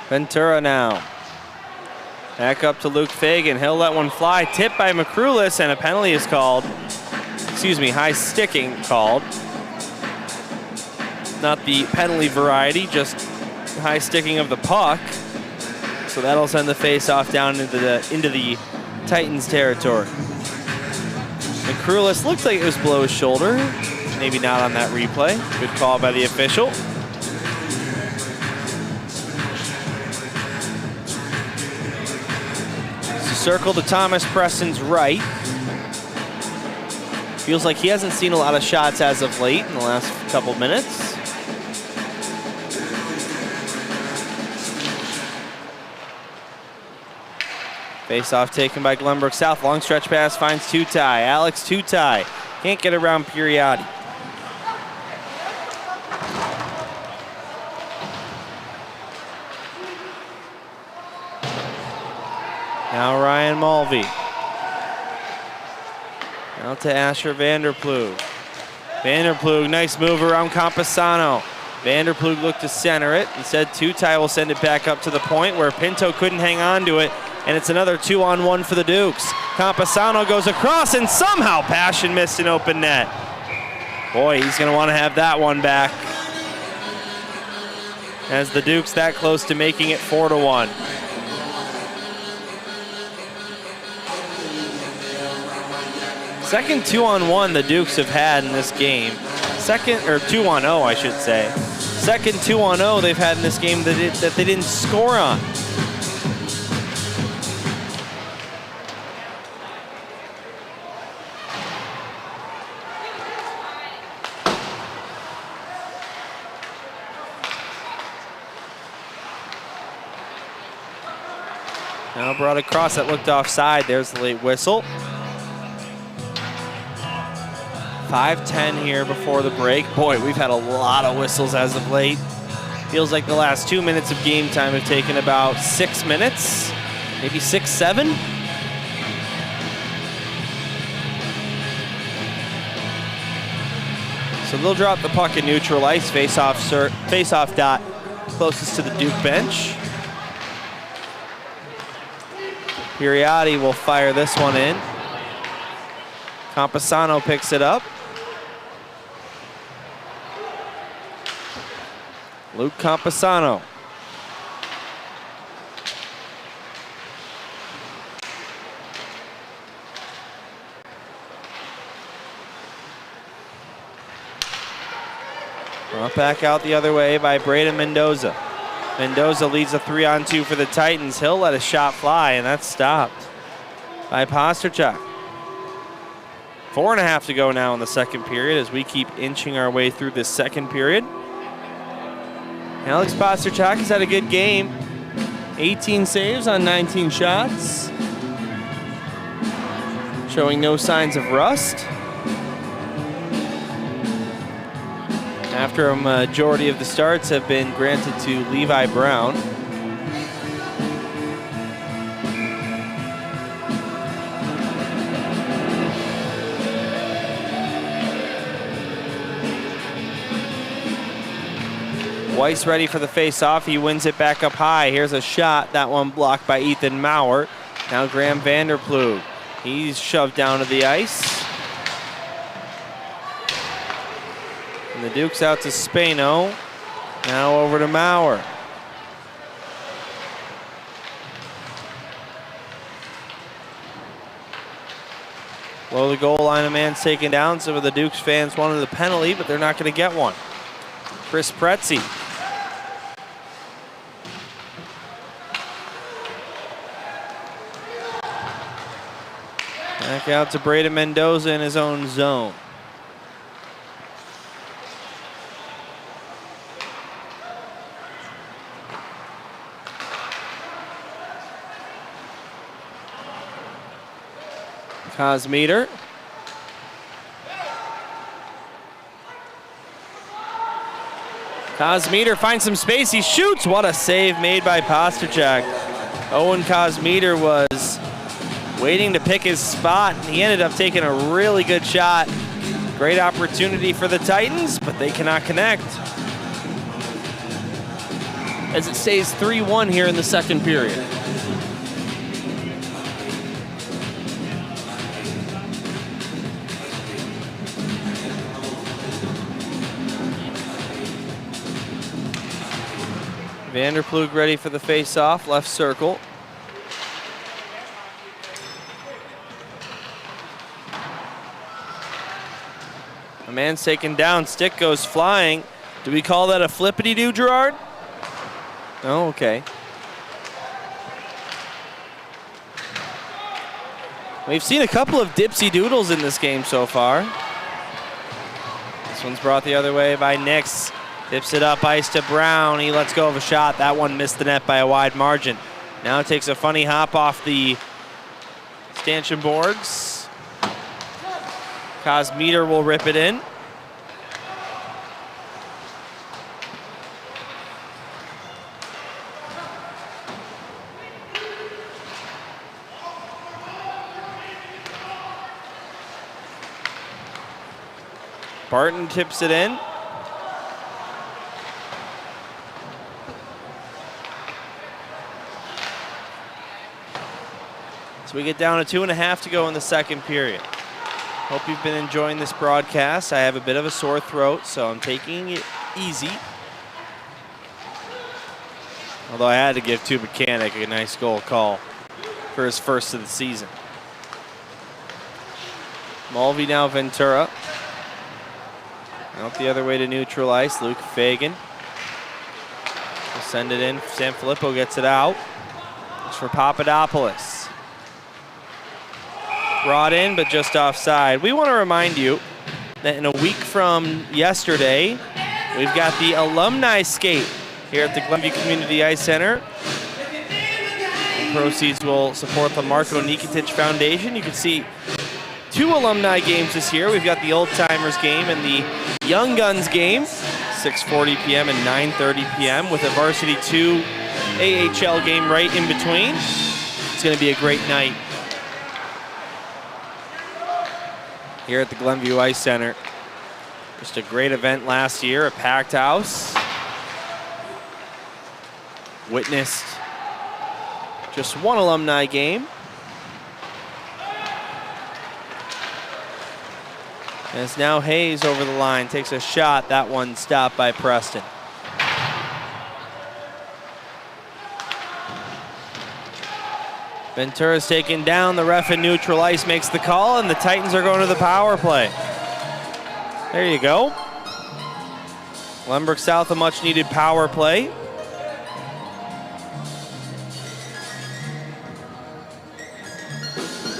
Ventura now. Back up to Luke Fagan. He'll let one fly. Tipped by McCrulis, and a penalty is called. Excuse me, high sticking called. Not the penalty variety, just high sticking of the puck. So that'll send the face-off down into the Titans territory. McCrulis looked like it was below his shoulder. Maybe not on that replay. Good call by the official. Circle to Thomas Preston's right. Feels like he hasn't seen a lot of shots as of late in the last couple minutes. Face-off taken by Glenbrook South. Long stretch pass finds Tutai. Alex Tutai can't get around Periotti. Now Ryan Mulvey. Out to Asher Vanderplug. Vanderplug, nice move around Camposano. Vanderplug looked to center it. Instead, Tutai will send it back up to the point where Pinto couldn't hang on to it. And it's another 2-on-1 for the Dukes. Camposano goes across, and somehow Passion missed an open net. Boy, he's going to want to have that one back. As the Dukes that close to making it 4-1. Second 2-on-1 the Dukes have had in this game. Second, or 2-on-0, I should say. Second 2-on-0 they've had in this game that they didn't score on. Now brought across, that looked offside. There's the late whistle. 5:10 here before the break. Boy, we've had a lot of whistles as of late. Feels like the last 2 minutes of game time have taken about 6 minutes, maybe 6, 7. So they'll drop the puck in neutral ice, face-off dot closest to the Duke bench. Periotti will fire this one in. Camposano picks it up. Luke Camposano. Brought back out the other way by Braden Mendoza. Mendoza leads a 3-on-2 for the Titans. He'll let a shot fly, and that's stopped by Pasterchuk. 4.5 to go now in the second period as we keep inching our way through this second period. Alex Pasterchuk has had a good game. 18 saves on 19 shots. Showing no signs of rust. After a majority of the starts have been granted to Levi Brown. Weiss ready for the face-off. He wins it back up high. Here's a shot. That one blocked by Ethan Maurer. Now Graham Vanderplug. He's shoved down to the ice. And the Duke's out to Spano. Now over to Maurer. Below the goal line, a man's taken down. Some of the Dukes fans wanted the penalty, but they're not going to get one. Chris Pretzi. Look out to Braden Mendoza in his own zone. Cosmeter. Cosmeter finds some space. He shoots. What a save made by Pasterchak. Owen Cosmeter was waiting to pick his spot. He ended up taking a really good shot. Great opportunity for the Titans, but they cannot connect. As it stays 3-1 here in the second period. Vanderplug ready for the face-off, left circle. A man's taken down, stick goes flying. Do we call that a flippity-doo, Gerard? Oh, okay. We've seen a couple of dipsy doodles in this game so far. This one's brought the other way by Nix. Tips it up, ice to Brown. He lets go of a shot. That one missed the net by a wide margin. Now takes a funny hop off the stanchion boards. Cosmeter will rip it in. Barton tips it in. So we get down to 2.5 to go in the second period. Hope you've been enjoying this broadcast. I have a bit of a sore throat, so I'm taking it easy. Although I had to give Tuba Kanik a nice goal call for his first of the season. Mulvey now Ventura. Out the other way to neutral ice, Luke Fagan. We'll send it in, Sanfilippo gets it out. It's for Papadopoulos. Brought in, but just offside. We want to remind you that in a week from yesterday, we've got the alumni skate here at the Glenview Community Ice Center. The proceeds will support the Marko Nikolic Foundation. You can see 2 alumni games this year. We've got the Old Timers game and the Young Guns game, 6:40 p.m. and 9:30 p.m. with a Varsity 2 AHL game right in between. It's going to be a great night here at the Glenview Ice Center. Just a great event last year, a packed house. Witnessed just 1 alumni game. And it's now Hayes over the line, takes a shot. That one stopped by Preston. Ventura's taken down. The ref in neutral ice makes the call, and the Titans are going to the power play. There you go. Glenbrook South, a much needed power play.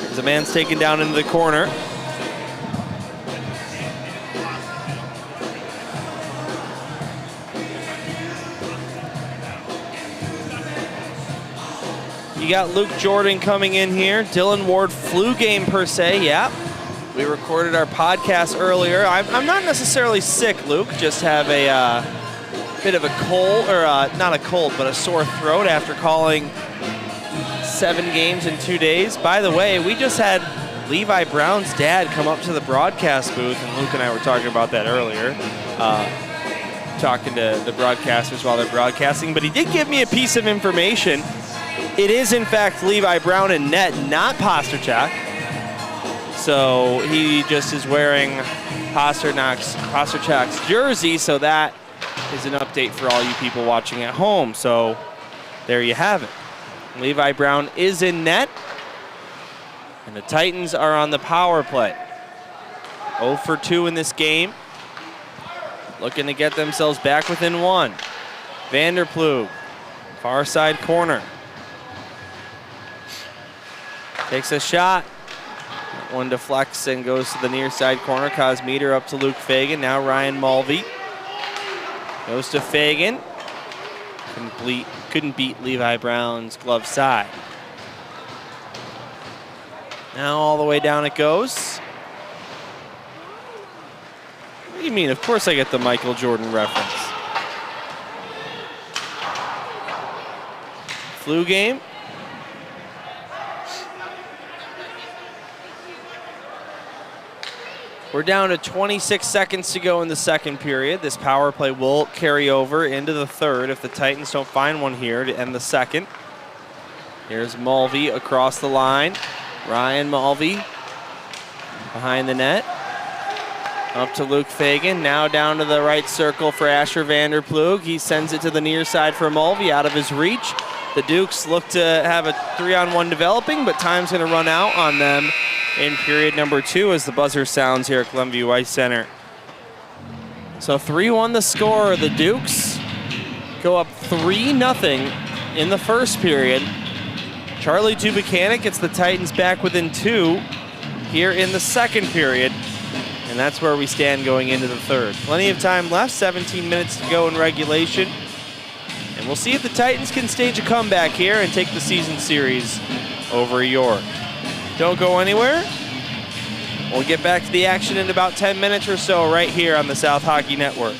As a man's taken down into the corner. You got Luke Jordan coming in here. Dylan Ward flu game per se, yeah. We recorded our podcast earlier. I'm not necessarily sick, Luke. Just have a bit of a cold, or not a cold, but a sore throat after calling 7 games in 2 days. By the way, we just had Levi Brown's dad come up to the broadcast booth, and Luke and I were talking about that earlier. Talking to the broadcasters while they're broadcasting, but he did give me a piece of information. It is, in fact, Levi Brown in net, not Pasterchak. So he just is wearing Pasterchak's jersey, so that is an update for all you people watching at home. So there you have it. Levi Brown is in net, and the Titans are on the power play. 0 for 2 in this game. Looking to get themselves back within 1. Vanderplug, far side corner. Takes a shot. one deflects and goes to the near side corner. Cosmeter up to Luke Fagan. Now Ryan Mulvey goes to Fagan. Couldn't beat Levi Brown's glove side. Now all the way down it goes. What do you mean? Of course I get the Michael Jordan reference. Flu game. We're down to 26 seconds to go in the second period. This power play will carry over into the third if the Titans don't find one here to end the second. Here's Mulvey across the line. Ryan Mulvey behind the net. Up to Luke Fagan. Now down to the right circle for Asher Vanderplug. He sends it to the near side for Mulvey, out of his reach. The Dukes look to have a 3-on-1 developing, but time's going to run out on them in period number 2 as the buzzer sounds here at Glenview Ice Center. So 3-1 the score. The Dukes go up 3-0 in the first period. Charlie Tubuchanan gets the Titans back within 2 here in the second period. And that's where we stand going into the third. Plenty of time left, 17 minutes to go in regulation. And we'll see if the Titans can stage a comeback here and take the season series over York. Don't go anywhere. We'll get back to the action in about 10 minutes or so right here on the South Hockey Network.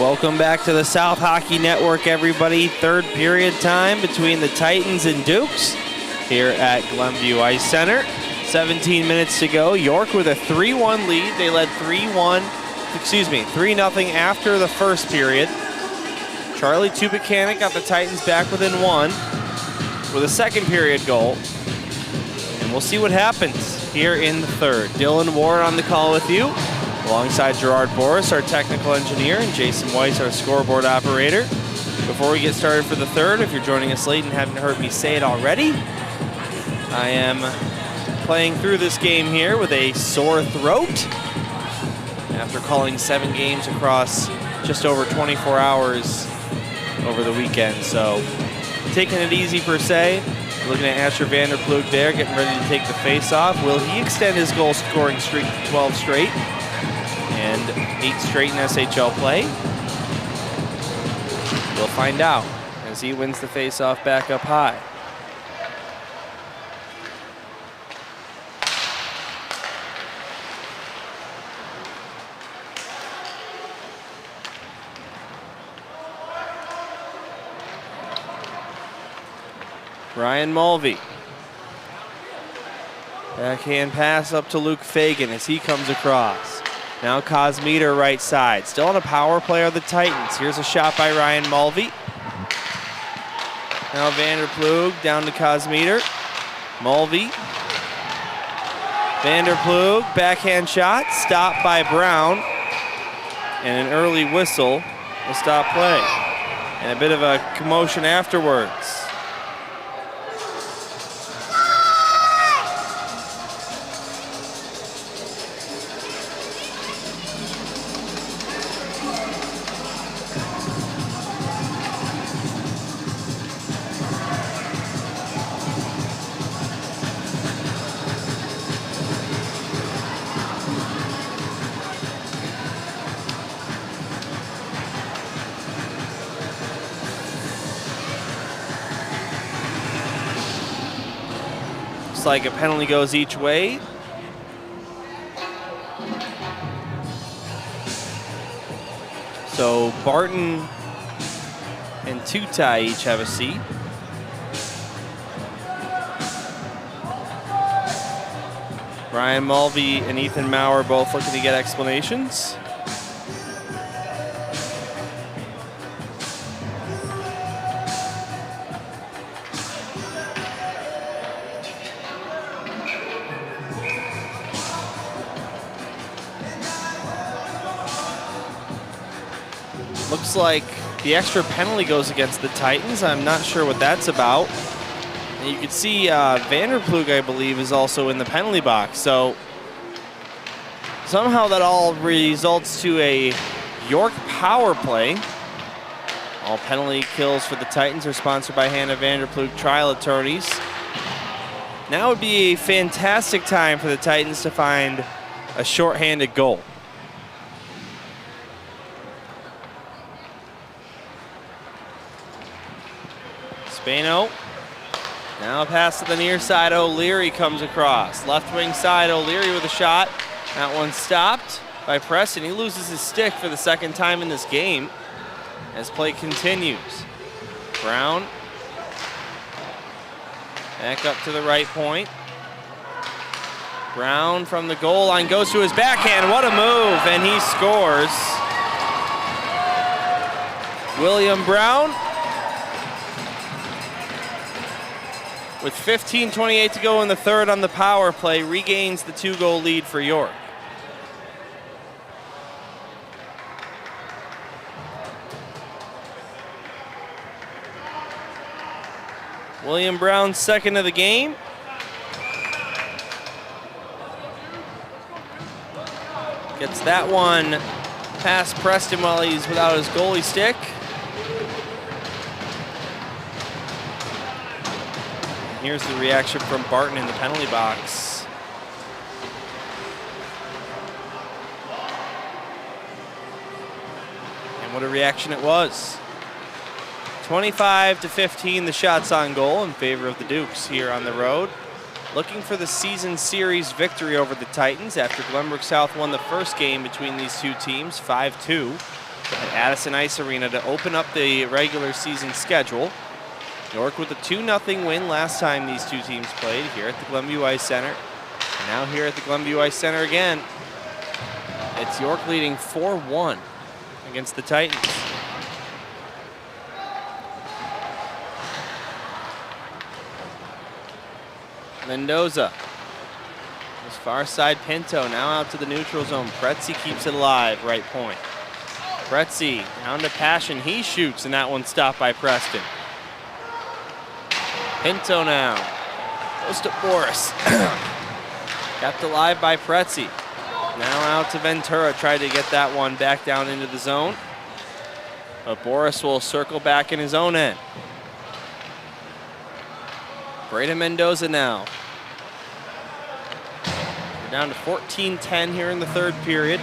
Welcome back to the South Hockey Network, everybody. Third period time between the Titans and Dukes here at Glenview Ice Center. 17 minutes to go. York with a 3-1 lead. They led 3-0 after the first period. Charlie Tubuchanan got the Titans back within one with a second period goal. And we'll see what happens here in the third. Dylan Ward on the call with you, alongside Gerard Boris, our technical engineer, and Jason Weiss, our scoreboard operator. Before we get started for the third, if you're joining us late and haven't heard me say it already, I am playing through this game here with a sore throat after calling 7 games across just over 24 hours over the weekend. So taking it easy per se. Looking at Asher Vanderplug there, getting ready to take the face-off. Will he extend his goal-scoring streak to 12 straight and 8 straight in SHL play? We'll find out as he wins the face-off back up high. Ryan Mulvey. Backhand pass up to Luke Fagan as he comes across. Now Cosmeter right side. Still on a power play are the Titans. Here's a shot by Ryan Mulvey. Now Vanderplug down to Cosmeter. Mulvey. Vanderplug, backhand shot, stopped by Brown. And an early whistle will stop play. And a bit of a commotion afterwards. Looks like a penalty goes each way. So Barton and Tutai each have a seat. Ryan Mulvey and Ethan Maurer both looking to get explanations. Looks like the extra penalty goes against the Titans. I'm not sure what that's about. And you can see Vanderplug, I believe, is also in the penalty box. So somehow that all results to a York power play. All penalty kills for the Titans are sponsored by Hannah Vanderplug Trial Attorneys. Now would be a fantastic time for the Titans to find a shorthanded goal. Spano. Now a pass to the near side. O'Leary comes across. Left wing side, O'Leary with a shot. That one stopped by Preston. He loses his stick for the second time in this game as play continues. Brown. Back up to the right point. Brown from the goal line goes to his backhand. What a move, and he scores. William Brown, with 15:28 to go in the third on the power play, regains the 2-goal lead for York. William Brown, second of the game. Gets that one past Preston while he's without his goalie stick. Here's the reaction from Barton in the penalty box. And what a reaction it was. 25-15, the shots on goal in favor of the Dukes here on the road. Looking for the season series victory over the Titans after Glenbrook South won the first game between these two teams, 5-2. at Addison Ice Arena to open up the regular season schedule. York with a 2-0 win last time these two teams played here at the Glenview Ice Center. And now here at the Glenview Ice Center again, it's York leading 4-1 against the Titans. Mendoza. This far side Pinto now out to the neutral zone. Pretzi keeps it alive, right point. Pretzi down to Passion. He shoots, and that one's stopped by Preston. Pinto now goes to Boris. Kept alive by Pretzi. Now out to Ventura. Tried to get that one back down into the zone. But Boris will circle back in his own end. Braden Mendoza now. We're down to 14-10 here in the third period.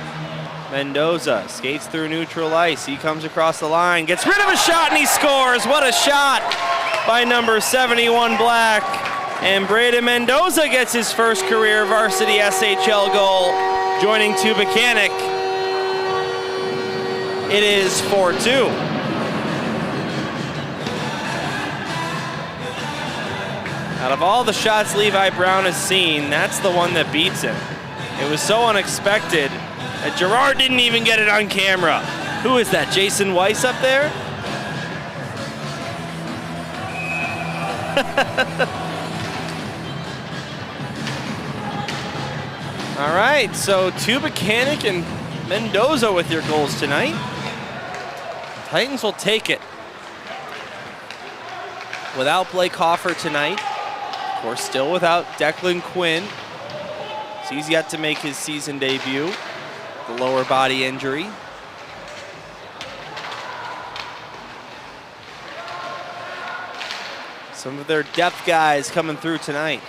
Mendoza skates through neutral ice. He comes across the line, gets rid of a shot, and he scores. What a shot by number 71 Black. And Braden Mendoza gets his first career varsity SHL goal, joining Tubuchanik. It is 4-2. Out of all the shots Levi Brown has seen, that's the one that beats him. It was so unexpected that Gerard didn't even get it on camera. Who is that, Jason Weiss up there? All right, so Tubuchanik and Mendoza with your goals tonight. Titans will take it. Without Blake Hoffer tonight. Of course, still without Declan Quinn. So he's yet to make his season debut. The lower body injury. Some of their depth guys coming through tonight.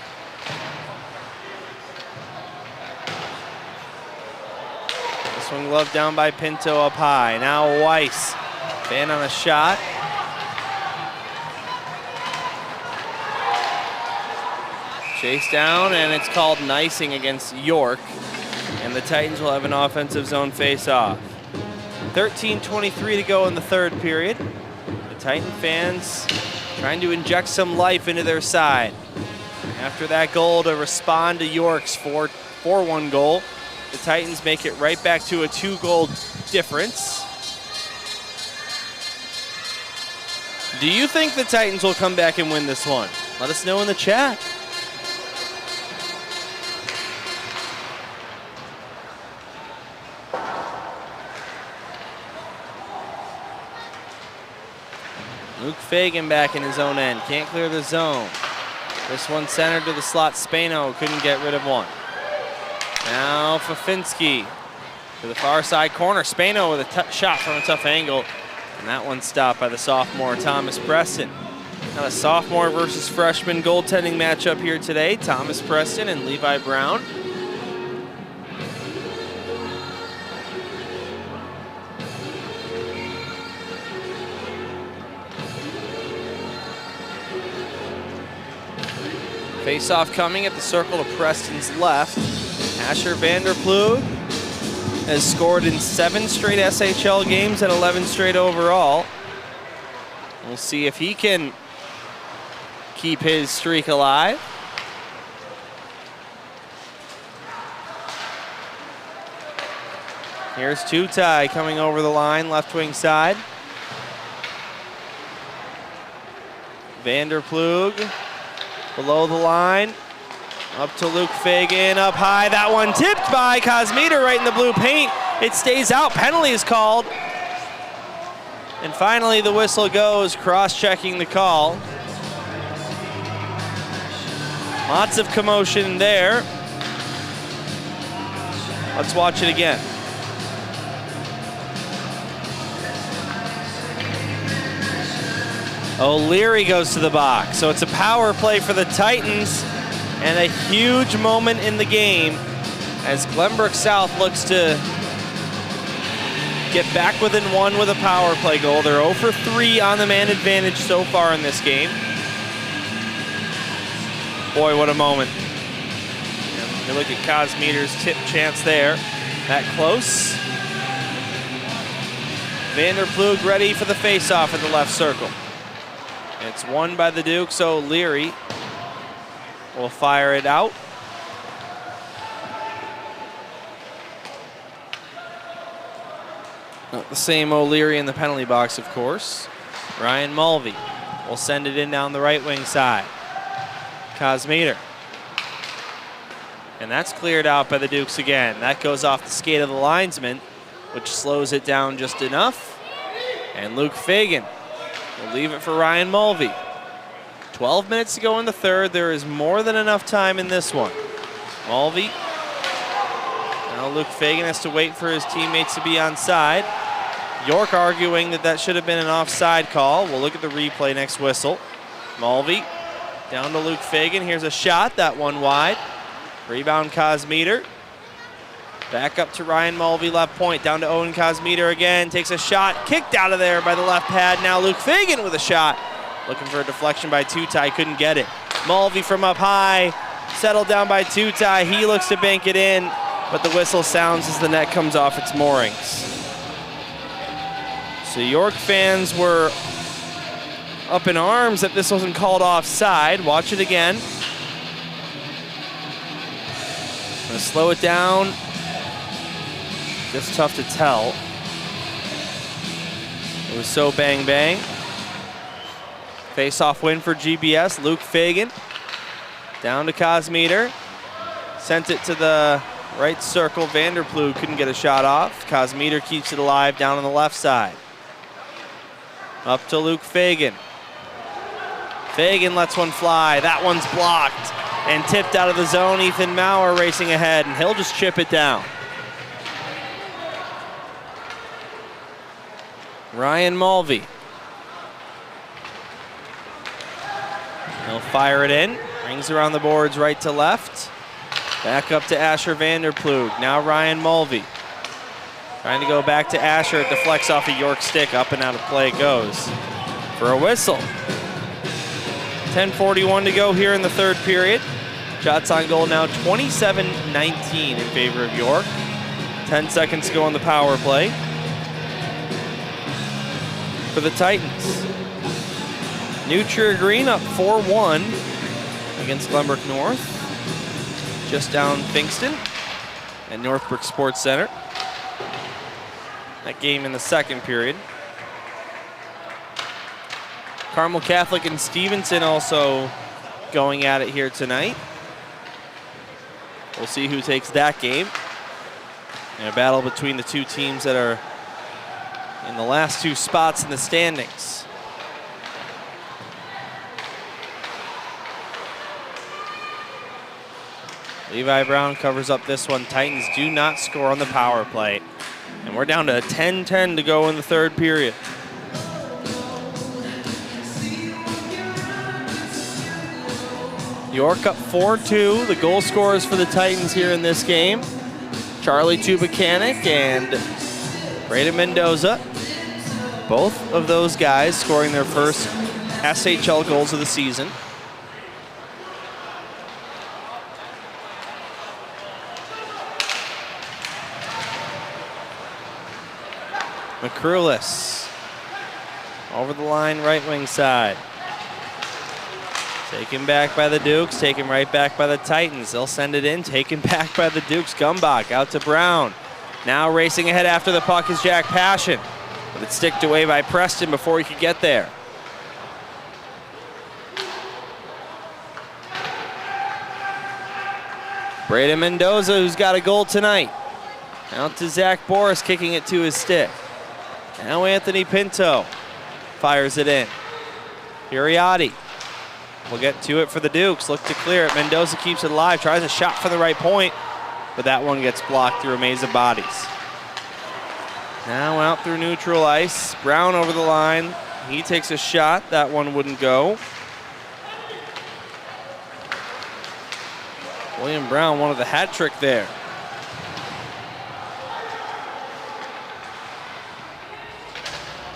This one gloved down by Pinto up high. Now Weiss. Fan on a shot. Chase down, and it's called nicing against York. And the Titans will have an offensive zone face-off. 13:23 to go in the third period. The Titan fans trying to inject some life into their side. After that goal to respond to York's 4-1 goal, the Titans make it right back to a 2-goal difference. Do you think the Titans will come back and win this one? Let us know in the chat. Luke Fagan back in his own end. Can't clear the zone. This one centered to the slot. Spano couldn't get rid of one. Now Fafinski to the far side corner. Spano with a shot from a tough angle. And that one stopped by the sophomore Thomas Preston. Now a sophomore versus freshman goaltending matchup here today. Thomas Preston and Levi Brown. Face-off coming at the circle to Preston's left. Asher Vanderploeg has scored in 7 straight SHL games and 11 straight overall. We'll see if he can keep his streak alive. Here's Tutai coming over the line, left wing side. Vanderploeg. Below the line, up to Luke Fagan, up high. That one tipped by Kosmita right in the blue paint. It stays out, penalty is called. And finally the whistle goes, cross-checking the call. Lots of commotion there. Let's watch it again. O'Leary goes to the box. So it's a power play for the Titans and a huge moment in the game as Glenbrook South looks to get back within 1 with a power play goal. They're 0 for 3 on the man advantage so far in this game. Boy, what a moment. You look at Kosmiter's tip chance there. That close. Vanderplug ready for the face-off in the left circle. It's won by the Dukes. O'Leary will fire it out. Not the same O'Leary in the penalty box, of course. Ryan Mulvey will send it in down the right wing side. Cosmeter. And that's cleared out by the Dukes again. That goes off the skate of the linesman, which slows it down just enough. And Luke Fagan will leave it for Ryan Mulvey. 12 minutes to go in the third. There is more than enough time in this one. Mulvey. Now Luke Fagan has to wait for his teammates to be on side. York arguing that that should have been an offside call. We'll look at the replay next whistle. Mulvey down to Luke Fagan. Here's a shot, that one wide. Rebound Cosmeter. Back up to Ryan Mulvey, left point, down to Owen Cosmeter again. Takes a shot, kicked out of there by the left pad. Now Luke Fagan with a shot. Looking for a deflection by Tutai, couldn't get it. Mulvey from up high, settled down by Tutai. He looks to bank it in, but the whistle sounds as the net comes off its moorings. So York fans were up in arms that this wasn't called offside. Watch it again. Gonna slow it down. Just tough to tell. It was so bang bang. Face-off win for GBS. Luke Fagan down to Cosmeter. Sent it to the right circle. Vanderplug couldn't get a shot off. Cosmeter keeps it alive down on the left side. Up to Luke Fagan. Fagan lets one fly. That one's blocked and tipped out of the zone. Ethan Maurer racing ahead, and he'll just chip it down. Ryan Mulvey. He'll fire it in. Rings around the boards right to left. Back up to Asher Vanderplug. Now Ryan Mulvey. Trying to go back to Asher. It deflects off a York stick. Up and out of play it goes. For a whistle. 10:41 to go here in the third period. Shots on goal now 27-19 in favor of York. 10 seconds to go on the power play for the Titans. New Trier Green up 4-1 against Glenbrook North. Just down Finkston at Northbrook Sports Center. That game in the second period. Carmel Catholic and Stevenson also going at it here tonight. We'll see who takes that game. And a battle between the two teams that are in the last two spots in the standings. Levi Brown covers up this one. Titans do not score on the power play. And we're down to 10-10 to go in the third period. York up 4-2. The goal scorers for the Titans here in this game. Charlie Tubakanik and Braden Mendoza. Both of those guys scoring their first SHL goals of the season. McCrulis over the line, right wing side. Taken back by the Dukes, taken right back by the Titans. They'll send it in, taken back by the Dukes. Gumbach out to Brown. Now racing ahead after the puck is Jack Passion. But it's sticked away by Preston before he could get there. Braden Mendoza, who's got a goal tonight. Out to Zach Boris, kicking it to his stick. Now Anthony Pinto fires it in. Uriati will get to it for the Dukes. Look to clear it. Mendoza keeps it alive, tries a shot from the right point, but that one gets blocked through a maze of bodies. Now out through neutral ice. Brown over the line. He takes a shot. That one wouldn't go. William Brown wanted the hat trick there.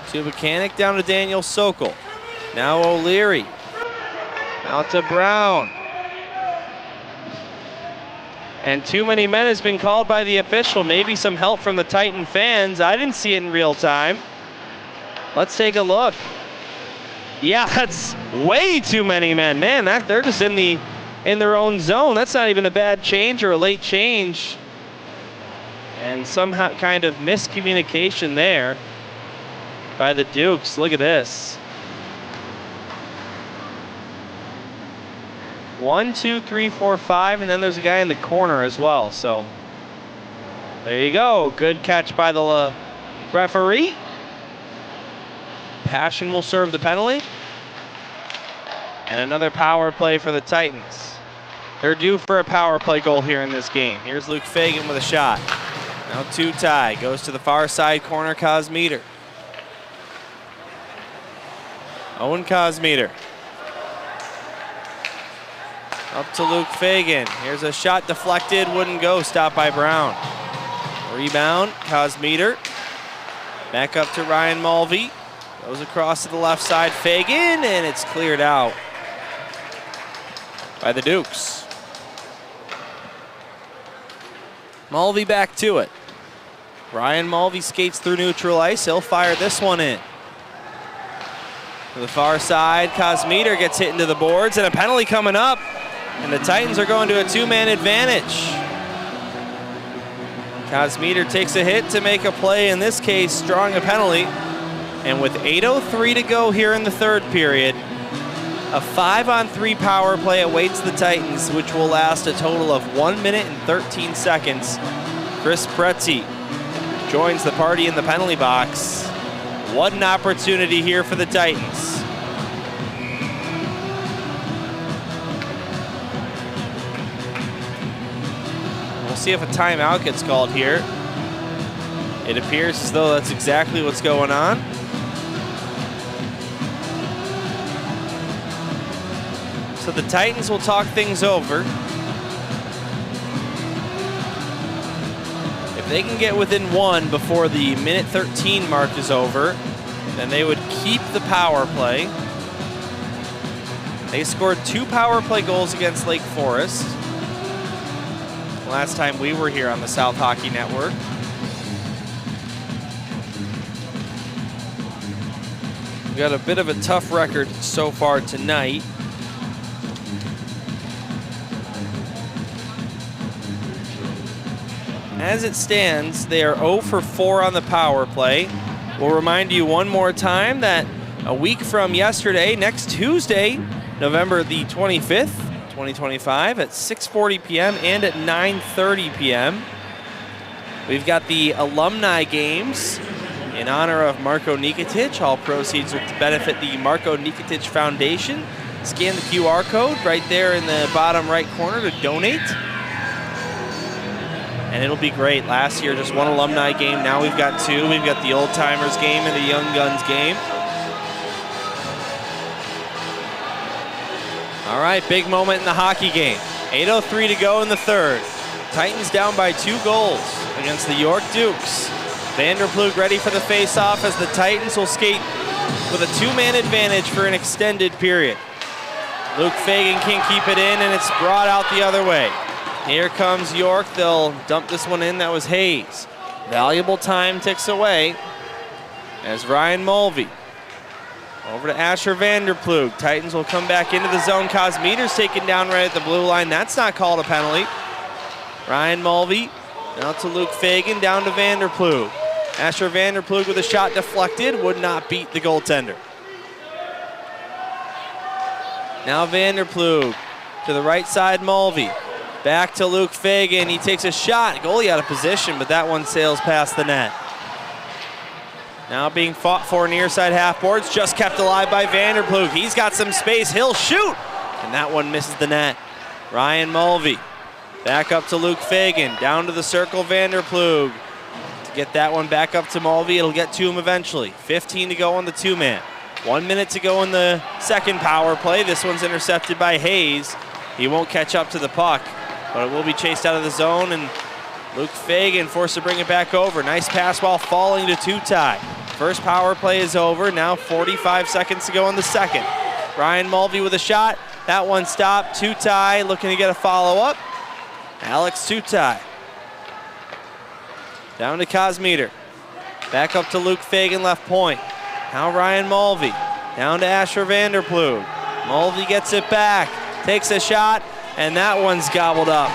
Tubakanik down to Daniel Sokol. Now O'Leary. Out to Brown. And too many men has been called by the official. Maybe some help from the Titan fans. I didn't see it in real time. Let's take a look. Yeah, that's way too many men. Man, they're just in their own zone. That's not even a bad change or a late change. And some kind of miscommunication there by the Dukes. Look at this. 1, 2, 3, 4, 5, and then there's a guy in the corner as well. So there you go. Good catch by the referee. Passion will serve the penalty. And another power play for the Titans. They're due for a power play goal here in this game. Here's Luke Fagan with a shot. Now 2-tie. Goes to the far side corner, Cosmeter. Owen Cosmeter. Up to Luke Fagan. Here's a shot deflected, wouldn't go, stopped by Brown. Rebound, Cosmeter. Back up to Ryan Mulvey. Goes across to the left side, Fagan, and it's cleared out by the Dukes. Mulvey back to it. Ryan Mulvey skates through neutral ice. He'll fire this one in. To the far side, Cosmeter gets hit into the boards, and a penalty coming up. And the Titans are going to a two-man advantage. Cosmeter takes a hit to make a play, in this case, drawing a penalty. And with 8:03 to go here in the third period, a 5-on-3 power play awaits the Titans, which will last a total of 1 minute and 13 seconds. Chris Pretzi joins the party in the penalty box. What an opportunity here for the Titans. We'll see if a timeout gets called here. It appears as though that's exactly what's going on. So the Titans will talk things over. If they can get within 1 before the minute 13 mark is over, then they would keep the power play. They scored 2 power play goals against Lake Forest last time we were here on the South Hockey Network. We've got a bit of a tough record so far tonight. As it stands, they are 0 for 4 on the power play. We'll remind you one more time that a week from yesterday, next Tuesday, November the 25th, 2025, at 6:40 p.m. and at 9:30 p.m., we've got the alumni games in honor of Marko Nikitic. All proceeds will benefit the Marko Nikitic Foundation. Scan the QR code right there in the bottom right corner to donate. And it'll be great. Last year, just one alumni game. Now we've got 2. We've got the Old Timers game and the Young Guns game. All right, big moment in the hockey game. 8:03 to go in the third. Titans down by 2 goals against the York Dukes. Vanderplug ready for the face-off as the Titans will skate with a 2-man advantage for an extended period. Luke Fagan can't keep it in, and it's brought out the other way. Here comes York. They'll dump this one in. That was Hayes. Valuable time ticks away as Ryan Mulvey over to Asher Vanderplug. Titans will come back into the zone. Cosmeter's taken down right at the blue line. That's not called a penalty. Ryan Mulvey now to Luke Fagan, down to Vanderplug. Asher Vanderplug with a shot deflected, would not beat the goaltender. Now Vanderplug to the right side, Mulvey. Back to Luke Fagan. He takes a shot. Goalie out of position, but that one sails past the net. Now being fought for near side half boards, just kept alive by Vanderplug. He's got some space. He'll shoot, and that one misses the net. Ryan Mulvey back up to Luke Fagan. Down to the circle, Vanderplug. To get that one back up to Mulvey, it'll get to him eventually. 15 to go on the 2-man. 1 minute to go in the second power play. This one's intercepted by Hayes. He won't catch up to the puck, but it will be chased out of the zone, and Luke Fagan forced to bring it back over. Nice pass while falling to 2-tie. First power play is over. Now 45 seconds to go in the second. Ryan Mulvey with a shot. That one stopped. 2-tie, looking to get a follow-up. Alex 2-tie. Down to Cosmeter. Back up to Luke Fagan, left point. Now Ryan Mulvey, down to Asher Vanderploeg. Mulvey gets it back, takes a shot, and that one's gobbled up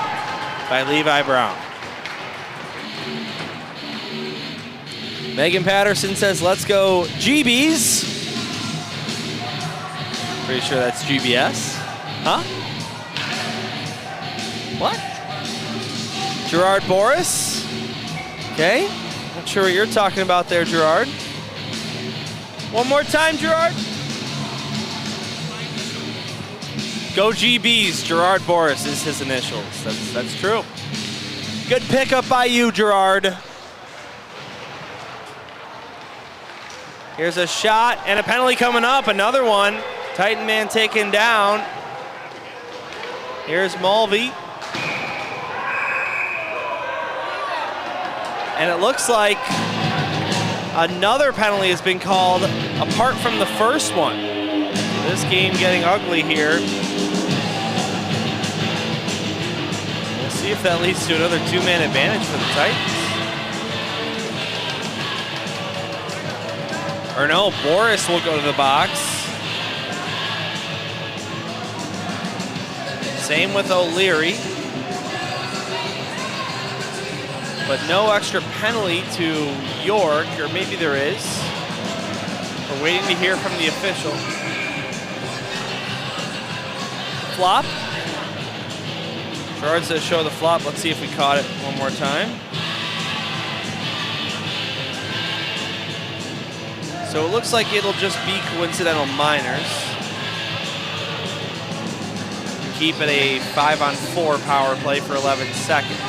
by Levi Brown. Megan Patterson says, let's go GBs. Pretty sure that's GBS. Huh? What? Gerard Boris? Okay. Not sure what you're talking about there, Gerard. One more time, Gerard. Go GBs. Gerard Boris is his initials. That's true. Good pickup by you, Gerard. Here's a shot and a penalty coming up. Another one. Titan man taken down. Here's Mulvey. And it looks like another penalty has been called apart from the first one. This game getting ugly here. We'll see if that leads to another two-man advantage for the Titans. Or no, Boris will go to the box. Same with O'Leary. But no extra penalty to York, or maybe there is. We're waiting to hear from the official. Flop. Gerard says show the flop. Let's see if we caught it one more time. So it looks like it'll just be coincidental minors. Keep it a 5-on-4 power play for 11 seconds.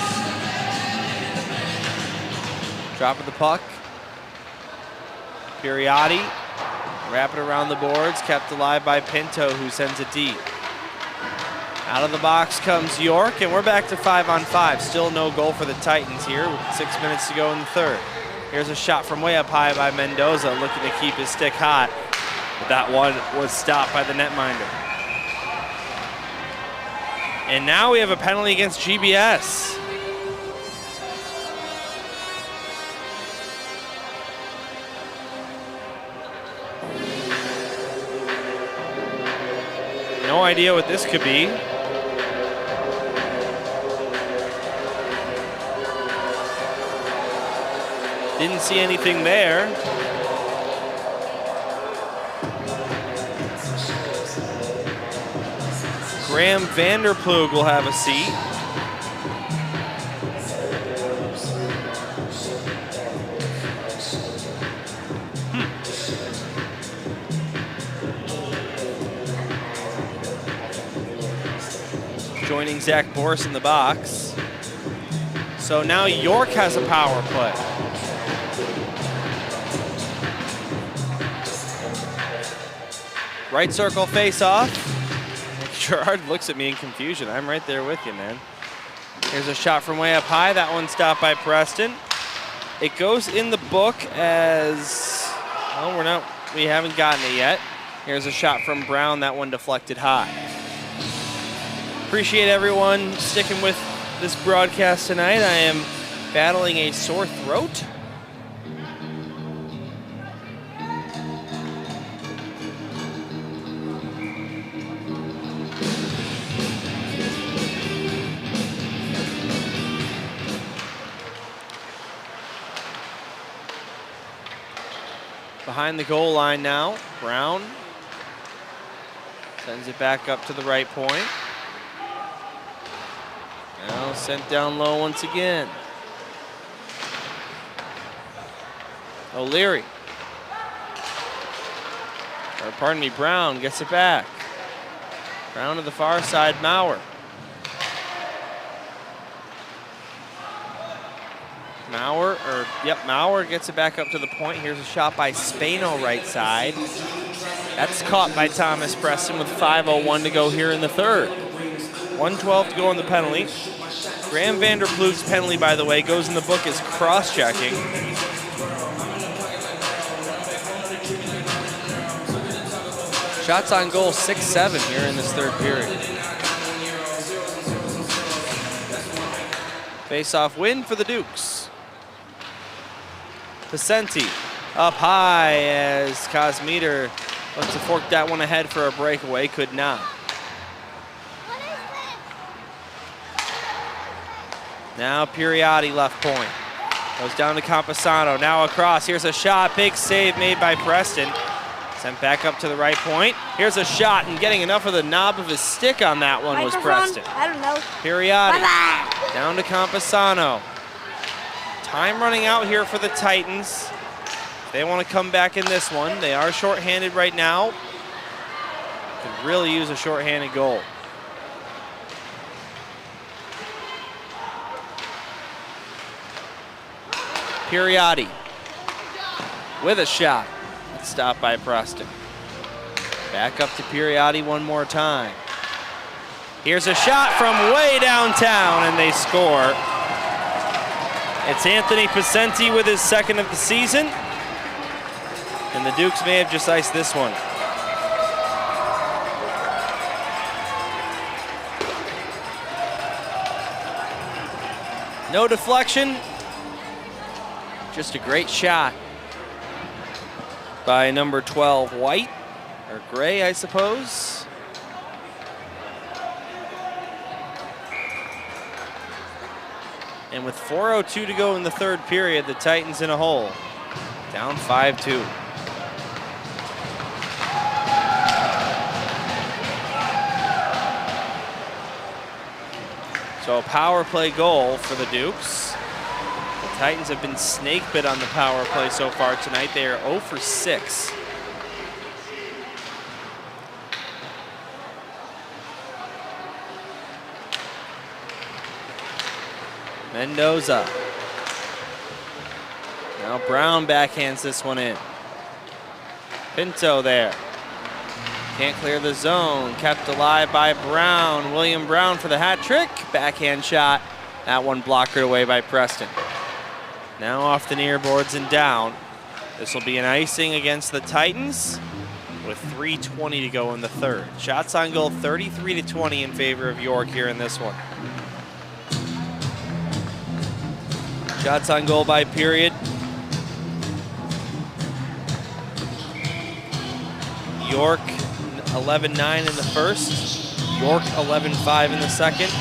Drop of the puck. Piriotti, wrap it around the boards, kept alive by Pinto, who sends it deep. Out of the box comes York, and we're back to 5-on-5. Still no goal for the Titans here with 6 minutes to go in the third. Here's a shot from way up high by Mendoza, looking to keep his stick hot. But that one was stopped by the netminder. And now we have a penalty against GBS. No idea what this could be. Didn't see anything there. Graham Vanderploeg will have a seat. Joining Zach Boris in the box. So now York has a power play. Right circle face off. Gerard looks at me in confusion. I'm right there with you, man. Here's a shot from way up high. That one stopped by Preston. It goes in the book as, well, we haven't gotten it yet. Here's a shot from Brown. That one deflected high. Appreciate everyone sticking with this broadcast tonight. I am battling a sore throat. Behind the goal line now, Brown sends it back up to the right point. Now sent down low once again. O'Leary. Or pardon me, Brown gets it back. Brown to the far side, Maurer. Maurer gets it back up to the point. Here's a shot by Spano right side. That's caught by Thomas Preston with 5:01 to go here in the third. 1:12 to go on the penalty. Graham Vanderploeg's penalty, by the way, goes in the book as cross-checking. Shots on goal, 6-7 here in this third period. Face-off win for the Dukes. Vicente up high as Cosmeter looks to fork that one ahead for a breakaway, could not. Now Piriotti left point. Goes down to Camposano, now across. Here's a shot, big save made by Preston. Sent back up to the right point. Here's a shot, and getting enough of the knob of his stick on that one was Preston. I don't know. Piriotti down to Camposano. Time running out here for the Titans. They want to come back in this one. They are shorthanded right now. Could really use a shorthanded goal. Piriotti with a shot. Stopped by Preston. Back up to Piriotti one more time. Here's a shot from way downtown, and they score. It's Anthony Pacenti with his second of the season, and the Dukes may have just iced this one. No deflection, just a great shot by number 12, White, or Gray, I suppose. And with 4:02 to go in the third period, the Titans in a hole, down 5-2. So a power play goal for the Dukes. Titans have been snake bit on the power play so far tonight. They are 0 for 6. Mendoza. Now Brown backhands this one in. Pinto there. Can't clear the zone. Kept alive by Brown. William Brown for the hat trick. Backhand shot. That one blockered away by Preston. Now off the near boards and down. This will be an icing against the Titans with 3:20 to go in the third. Shots on goal 33-20 in favor of York here in this one. Shots on goal by period. York 11-9 in the first. York 11-5 in the second.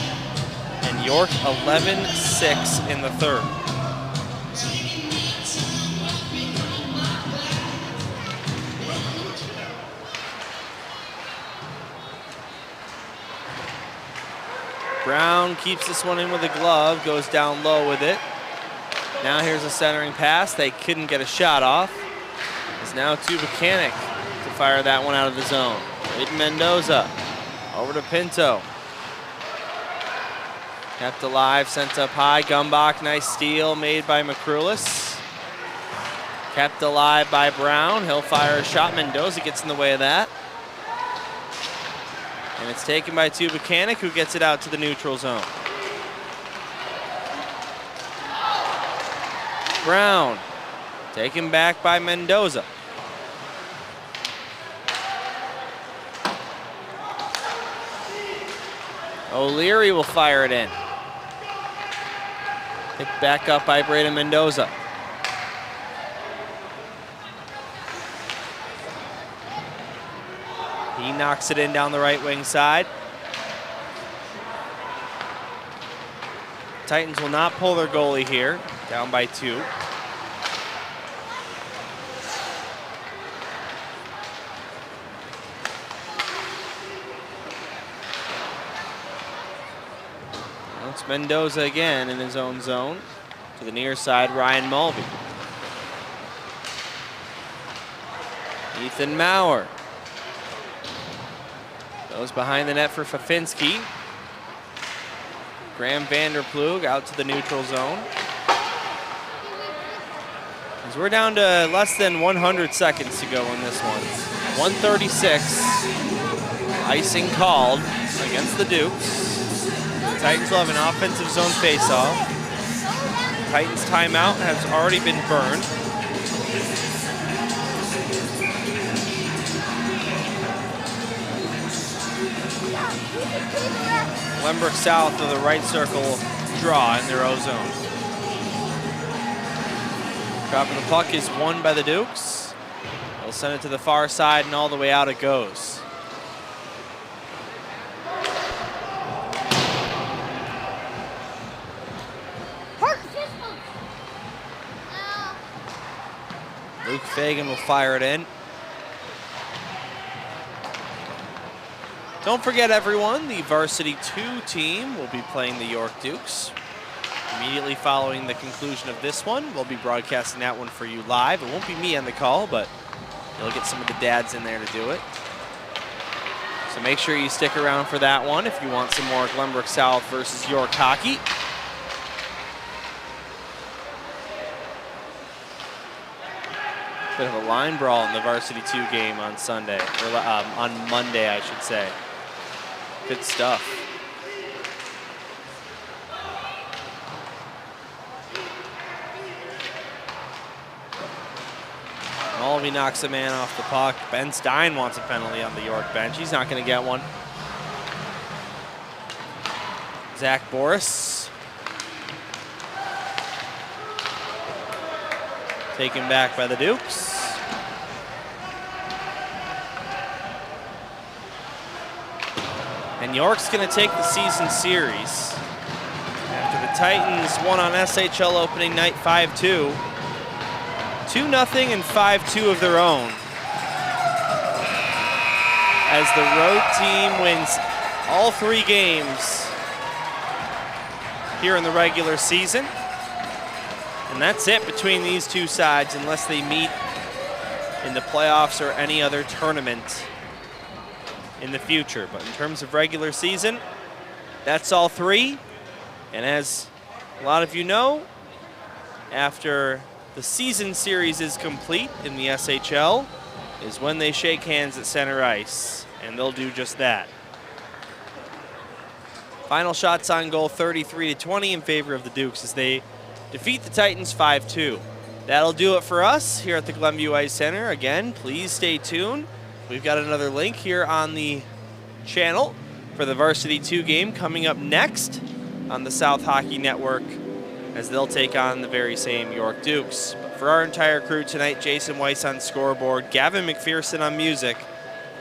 And York 11-6 in the third. Brown keeps this one in with a glove, goes down low with it. Now here's a centering pass. They couldn't get a shot off. It's now to Buchanan to fire that one out of the zone. With Mendoza over to Pinto. Kept alive, sent up high. Gumbach, nice steal made by McCrulis. Kept alive by Brown. He'll fire a shot. Mendoza gets in the way of that. And it's taken by Buchanan, who gets it out to the neutral zone. Brown, taken back by Mendoza. O'Leary will fire it in. Picked back up by Braden Mendoza. He knocks it in down the right wing side. Titans will not pull their goalie here, down by 2. Now it's Mendoza again in his own zone. To the near side, Ryan Mulvey. Ethan Maurer. Goes behind the net for Fafinski. Graham Vanderplug out to the neutral zone. As we're down to less than 100 seconds to go in this one. 136. Icing called against the Dukes. The Titans will have an offensive zone faceoff. Titans timeout has already been burned. Glenbrook South of the right circle draw in their own zone. Drop of the puck is won by the Dukes. They'll send it to the far side, and all the way out it goes. Luke Fagan will fire it in. Don't forget, everyone, the Varsity 2 team will be playing the York Dukes. Immediately following the conclusion of this one, we'll be broadcasting that one for you live. It won't be me on the call, but you'll get some of the dads in there to do it. So make sure you stick around for that one if you want some more Glenbrook South versus York hockey. Bit of a line brawl in the Varsity 2 game on Sunday, or on Monday, I should say. Good stuff. Mulvey knocks a man off the puck. Ben Stein wants a penalty on the York bench. He's not going to get one. Zach Boris. Taken back by the Dukes. And York's going to take the season series. After the Titans won on SHL opening night 5-2. 2-0 and 5-2 of their own. As the road team wins all 3 games here in the regular season. And that's it between these two sides unless they meet in the playoffs or any other tournament in the future. But in terms of regular season, that's all 3. And as a lot of you know, after the season series is complete in the SHL is when they shake hands at center ice, and they'll do just that. Final shots on goal, 33-20 in favor of the Dukes as they defeat the Titans 5-2. That'll do it for us here at the Glenview Ice Center. Again, please stay tuned. We've got another link here on the channel for the Varsity 2 game coming up next on the South Hockey Network as they'll take on the very same York Dukes. But for our entire crew tonight, Jason Weiss on scoreboard, Gavin McPherson on music,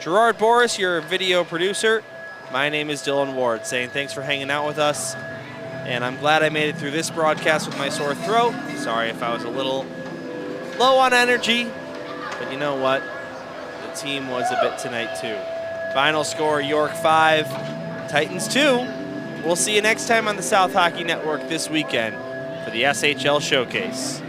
Gerard Boris, your video producer. My name is Dylan Ward, saying thanks for hanging out with us. And I'm glad I made it through this broadcast with my sore throat. Sorry if I was a little low on energy, but you know what? The team was a bit tonight too. Final score, York 5, Titans 2. We'll see you next time on the South Hockey Network this weekend for the SHL Showcase.